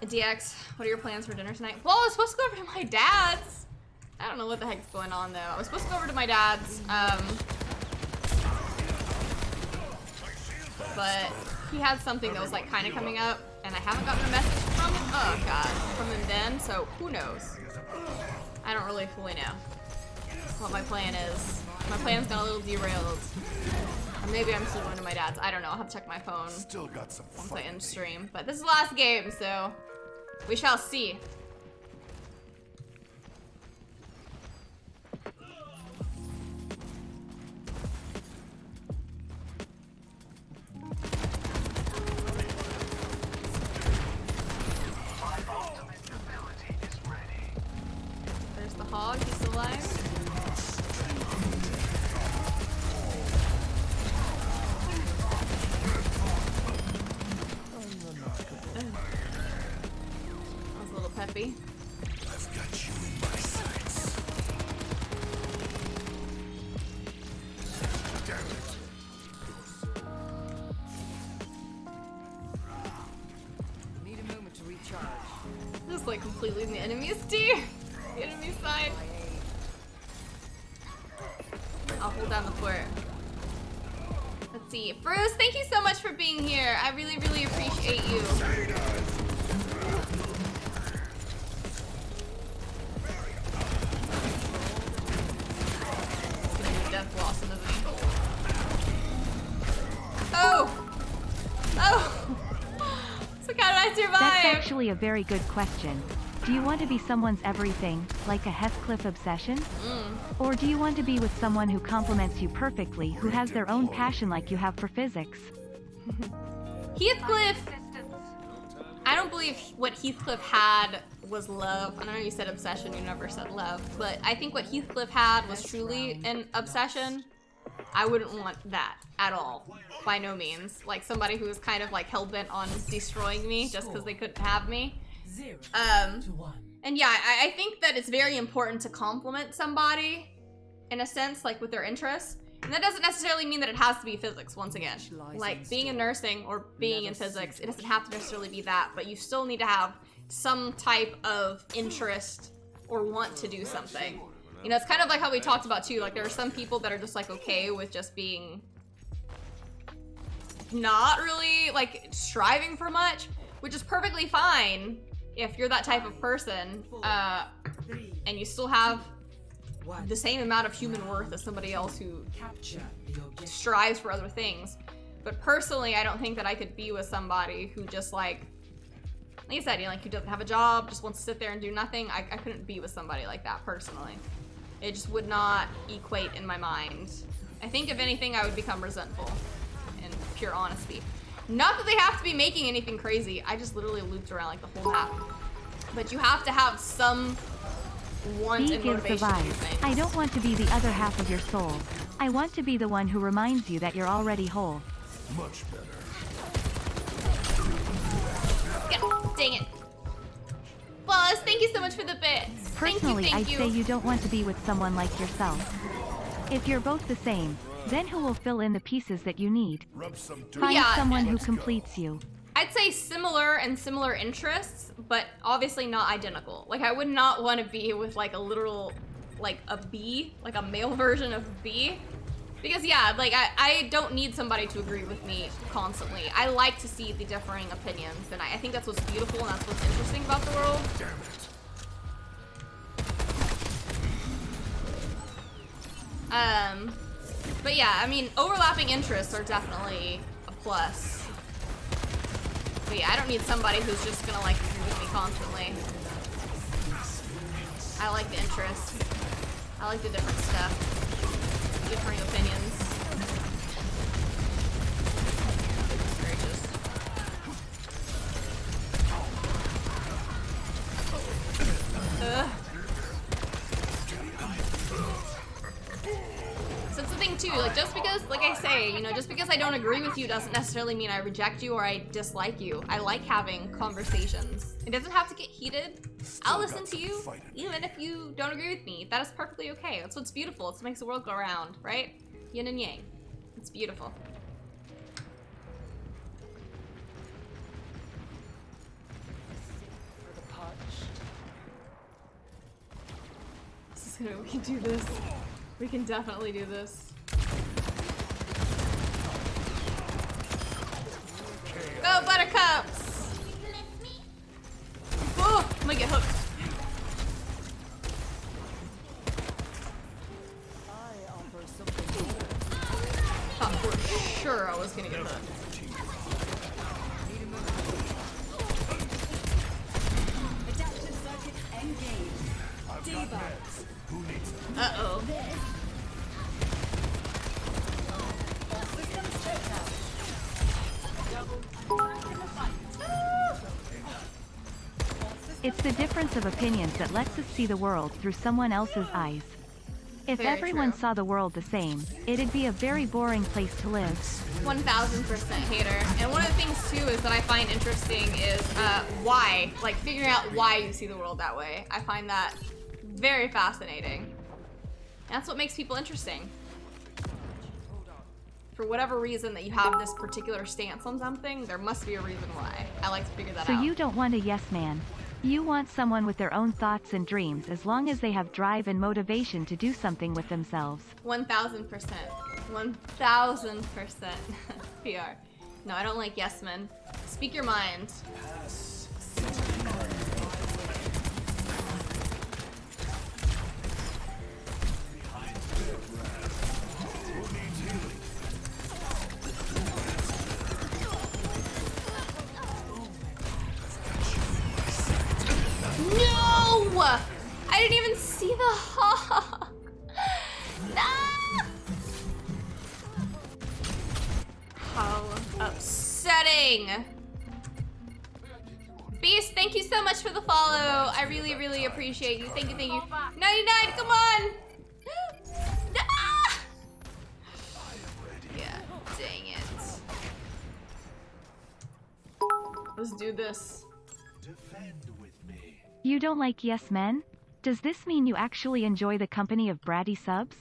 DX, what are your plans for dinner tonight? Well, I was supposed to go over to my dad's. I don't know what the heck's going on though. I was supposed to go over to my dad's, but he had something that was like kind of coming up, and I haven't gotten a message from him. Oh god, from him then. So who knows? I don't really fully know what my plan is. My plan's got a little derailed. Or maybe I'm still going to my dad's. I don't know. I'll have to check my phone Still got some once fun I in end me. stream. But this is the last game, so we shall see. There's the hog. He's still alive. That was a little peppy. I've got you in my sights. Damn it. Need a moment to recharge. Just like completely in the enemy's team. The enemy side. I'll hold down the fort. Let's see. Bruce, thank you so much for being here. I really, really appreciate you. Death blossom, isn't he? Oh! Oh! So how did I survive? That's actually a very good question. Do you want to be someone's everything, like a Heathcliff obsession? Or do you want to be with someone who complements you perfectly, who has their own passion like you have for physics? Heathcliff! I don't believe what Heathcliff had was love. I know you said obsession, you never said love, but I think what Heathcliff had was truly an obsession. I wouldn't want that at all, by no means. Like somebody who was kind of like hell-bent on destroying me just because they couldn't have me. 0 to 1. And yeah, I think that it's very important to compliment somebody, in a sense, like with their interests. And that doesn't necessarily mean that it has to be physics, once again. Like being in nursing or being in physics, it doesn't have to necessarily be that, but you still need to have some type of interest or want to do something. You know, it's kind of like how we talked about too, like there are some people that are just like okay with just being not really like striving for much, which is perfectly fine if you're that type of person, and you still have the same amount of human worth as somebody else who Capture the objective. strives for other things. But personally, I don't think that I could be with somebody who just like you said, you know, like who doesn't have a job, just wants to sit there and do nothing. I couldn't be with somebody like that personally. It just would not equate in my mind. I think if anything, I would become resentful, in pure honesty. Not that they have to be making anything crazy. I just literally looped around like the whole map. But you have to have some want B and gives the motivation to do vibe. things. I don't want to be the other half of your soul. I want to be the one who reminds you that you're already whole. Much better. Yeah, dang it. Wallace, thank you so much for the bits. Personally, thank I'd you. say you don't want to be with someone like yourself. If you're both the same, then who will fill in the pieces that you need? Rub some dirt. Find Yeah. someone who Let's go. completes you. I'd say similar and similar interests, but obviously not identical. Like I would not want to be with like a literal, like a B, like a male version of B. Because yeah, like I don't need somebody to agree with me constantly. I like to see the differing opinions, and I think that's what's beautiful and that's what's interesting about the world. Damn it. But yeah, I mean, overlapping interests are definitely a plus. But yeah, I don't need somebody who's just gonna like agree with me constantly. I like the interests. I like the different stuff. Differing opinions. Goodness gracious. Ugh. So it's the thing too, like just because, like I say, you know, just because I don't agree with you doesn't necessarily mean I reject you or I dislike you. I like having conversations. It doesn't have to get heated. I'll listen to you, even if you don't agree with me. That is perfectly okay. That's what's beautiful. It's what makes the world go around, right? Yin and yang. It's beautiful. This is gonna, we can do this. We can definitely do this. Go, buttercups! Oh, I'm gonna get hooked. Oh, for It's the difference of opinions that lets us see the world through someone else's eyes. If Very everyone true. saw the world the same, it'd be a very boring place to live. 1000% hater. And one of the things too is that I find interesting is why, like figuring out why you see the world that way. I find that very fascinating. That's what makes people interesting. For whatever reason that you have this particular stance on something, there must be a reason why. I like to figure that So out. you don't want a yes man. You want someone with their own thoughts and dreams as long as they have drive and motivation to do something with themselves. 1000%. 1000%. PR. No, I don't like yes men. Speak your mind. No! I didn't even see the hawk. No! How upsetting. Beast, thank you so much for the follow. I really, really appreciate you. Thank you, thank you. 99, come on! Ah! Yeah, dang it. Let's do this. Defend with me. You don't like yes men? Does this mean you actually enjoy the company of bratty subs?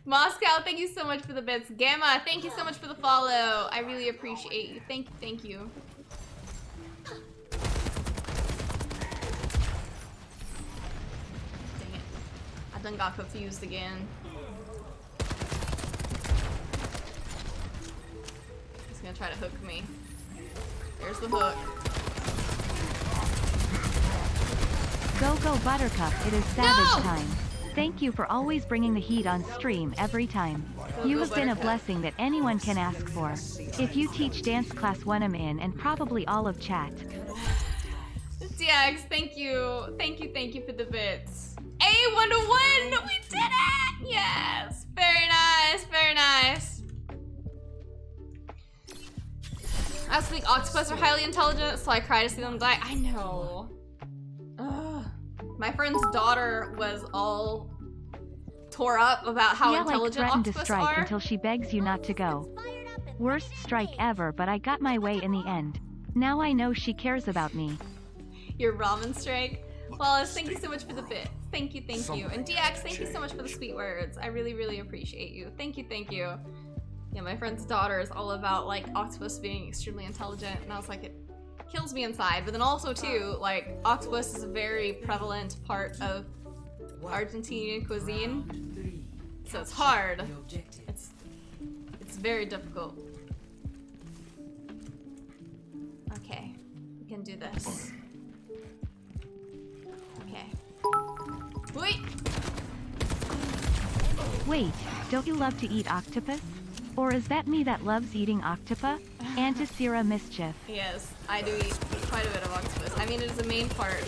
Moscow, thank you so much for the bits. Gamma, thank you so much for the follow. I really appreciate you. Thank you, thank you. Dang it. I done got confused again. He's gonna try to hook me. There's the hook. Go go Buttercup, it is No! savage time. Thank you for always bringing the heat on stream every time. Go, You go, have been a Buttercup. blessing that anyone can ask for. If you teach dance class 1 I'm in and probably all of chat. DX, thank you. Thank you for the bits. A 1 to 1! We did it! Yes! Very nice, very nice. I think octopus are highly intelligent, so I cry to see them die. I know. Ugh. My friend's daughter was all tore up about how Yeah, like intelligent threatened to octopus strike are. until she begs you not to go. Worst strike ever, but I got my way in the end. Now I know she cares about me. Your ramen strike. Wallace, thank you so much for the bit. Thank you, thank you. And DX, thank you so much for the sweet words. I really, really appreciate you. Thank you, thank you. Yeah, my friend's daughter is all about like octopus being extremely intelligent, and I was like, it kills me inside. But then also too, like octopus is a very prevalent part of Argentinian cuisine, so it's hard. It's very difficult. Okay, we can do this. Okay. Wait. Wait, don't you love to eat octopus? Or is that me that loves eating octopi? Antisera mischief. Yes, I do eat quite a bit of octopus. I mean, it is a main part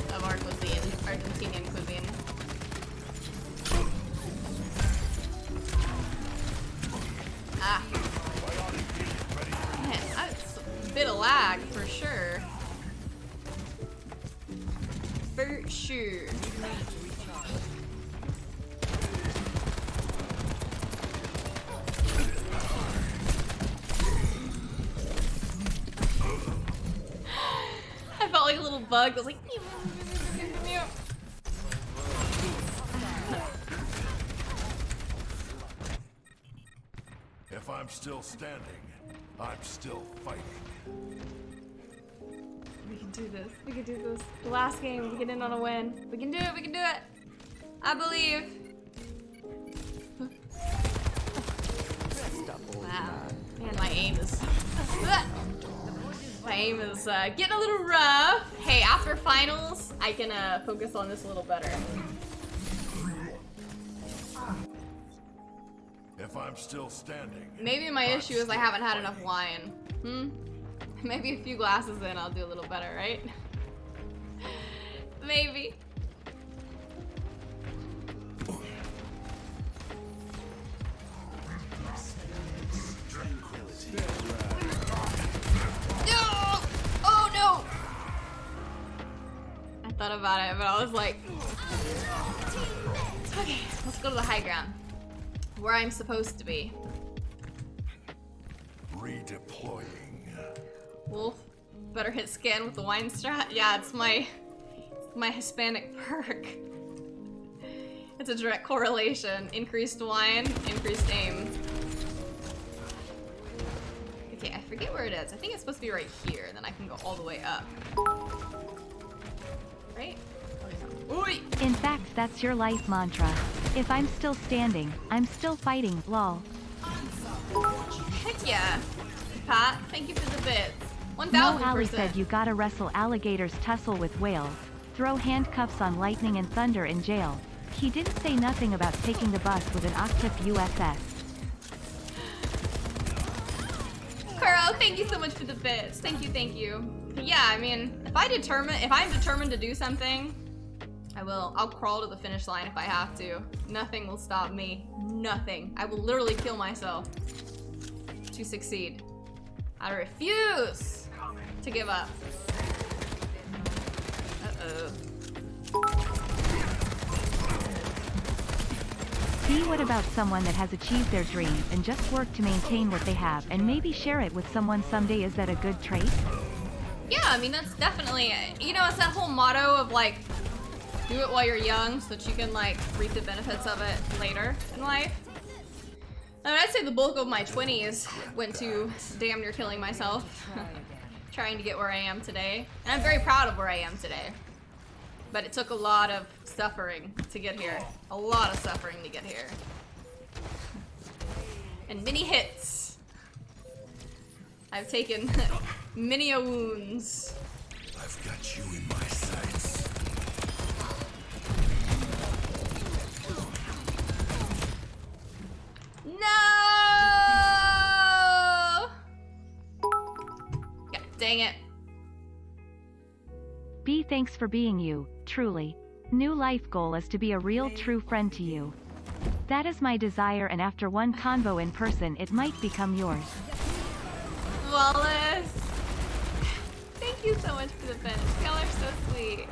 of our cuisine, Argentinian cuisine. Ah. Man, that's a bit of lag for sure. For sure. I felt like a little bug that was like, If I'm still standing, I'm still fighting. we can do this. We can do this. The last game, we get in on a win. We can do it. We can do it. I believe. Wow. Man, my aim is. My aim is getting a little rough. Hey, after finals, I can focus on this a little better. If I'm still standing. Maybe my issue is I haven't had enough wine. Maybe a few glasses in, I'll do a little better, right? Maybe. about it, but I was like, okay, let's go to the high ground. Where I'm supposed to be. Redeploying. Wolf, better hit scan with the wine strat. Yeah, it's my Hispanic perk. It's a direct correlation. Increased wine, increased aim. Okay, I forget where it is. I think it's supposed to be right here, and then I can go all the way up. Right? Oi! In fact, that's your life mantra. If I'm still standing, I'm still fighting, lol. Heck yeah. Pat, thank you for the bits. No, 1000%. Ali said you gotta wrestle alligators tussle with whales, throw handcuffs on lightning and thunder in jail. He didn't say nothing about taking the bus with an Octip USS. Carl, thank you so much for the bits. Thank you, thank you. But yeah, I mean, if I'm determined to do something, I'll crawl to the finish line if I have to. Nothing will stop me. Nothing. I will literally kill myself to succeed. I refuse to give up. Uh-oh. See, what about someone that has achieved their dreams and just work to maintain what they have and maybe share it with someone someday? Is that a good trait? Yeah, I mean, that's definitely, you know, it's that whole motto of like, do it while you're young so that you can like reap the benefits of it later in life. I mean, I'd say the bulk of my 20s went to damn near killing myself, trying to get where I am today. And I'm very proud of where I am today. But it took a lot of suffering to get here. A lot of suffering to get here. And many hits. I've taken many a wounds. I've got you in my sights. No! Yeah, dang it. B, thanks for being you, truly. New life goal is to be a real true friend to you. That is my desire, and after one convo in person it might become yours. Wallace. Thank you so much for the finish. Y'all are so sweet.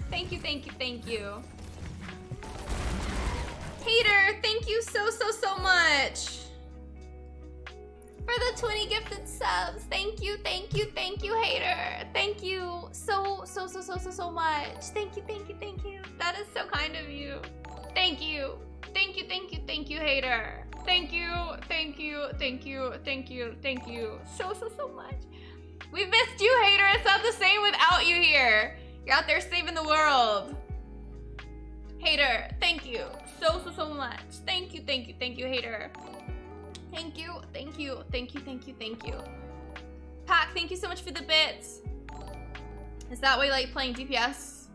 Thank you, thank you, thank you. Hater, thank you so much for the 20 gifted subs. Thank you, Hater. Thank you so much. Thank you. That is so kind of you. Thank you, Hater. Thank you so much. We missed you, Hater. It's not the same without you here. You're out there saving the world. Hater, thank you so much. Thank you, Hater. Thank you. Pack, thank you so much for the bits. Is that why you like playing DPS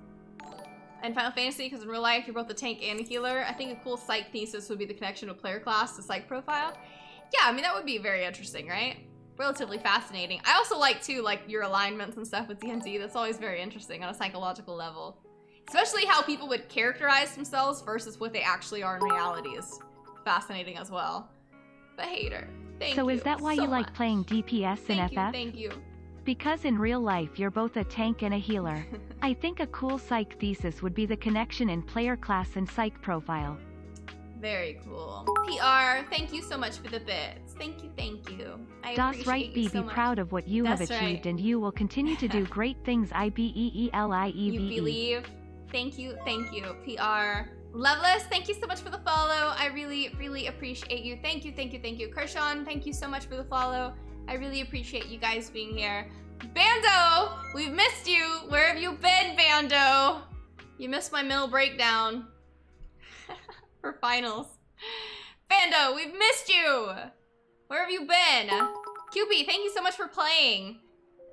and Final Fantasy? Because in real life, you're both a tank and a healer. I think a cool psych thesis would be the connection of player class to psych profile. Yeah, I mean, that would be very interesting, right? Relatively fascinating. I also like, too, like, your alignments and stuff with D&D. That's always very interesting on a psychological level. Especially how people would characterize themselves versus what they actually are in reality is fascinating as well. But Hater, thank you. So is that why you like playing DPS in FF? Thank you. Because in real life you're both a tank and a healer. I think a cool psych thesis would be the connection in player class and psych profile. Very cool. PR, thank you so much for the bits. Thank you. I Das right, appreciate you be so much. proud of what you have That's achieved, right. and you will continue to do great things. You IBEELIEVE. believe. Thank you, PR. Loveless, thank you so much for the follow. I really appreciate you. Thank you. Kershawn, thank you so much for the follow. I really appreciate you guys being here. Bando, we've missed you. Where have you been, Bando? You missed my middle breakdown for finals. Bando, we've missed you. Where have you been? QB, thank you so much for playing.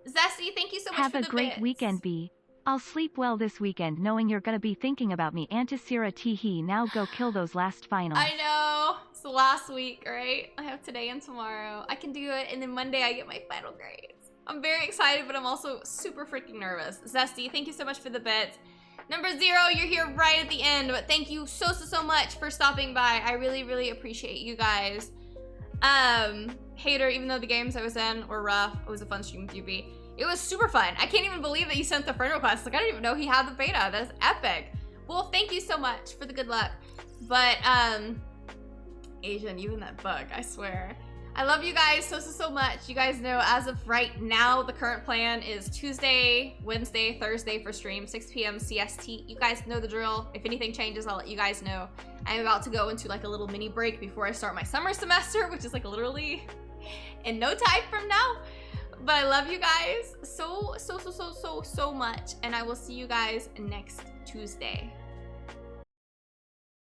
Zesty, thank you so much for the Have a great bits. weekend, B. I'll sleep well this weekend knowing you're gonna be thinking about me. Antisera teehee, now go kill those last finals. I know. It's the last week, right? I have today and tomorrow. I can do it, and then Monday I get my final grades. I'm very excited, but I'm also super freaking nervous. Zesty, thank you so much for the bits. Number 0, you're here right at the end, but thank you so much for stopping by. I really appreciate you guys. Hater, even though the games I was in were rough, it was a fun stream with you, B. It was super fun. I can't even believe that you sent the friend request. Like, I didn't even know he had the beta. That's epic. Well, thank you so much for the good luck. But, Asian, you and that bug, I swear. I love you guys so much. You guys know as of right now, the current plan is Tuesday, Wednesday, Thursday for stream, 6 p.m. CST. You guys know the drill. If anything changes, I'll let you guys know. I'm about to go into like a little mini break before I start my summer semester, which is like literally in no time from now. But I love you guys so much. And I will see you guys next Tuesday.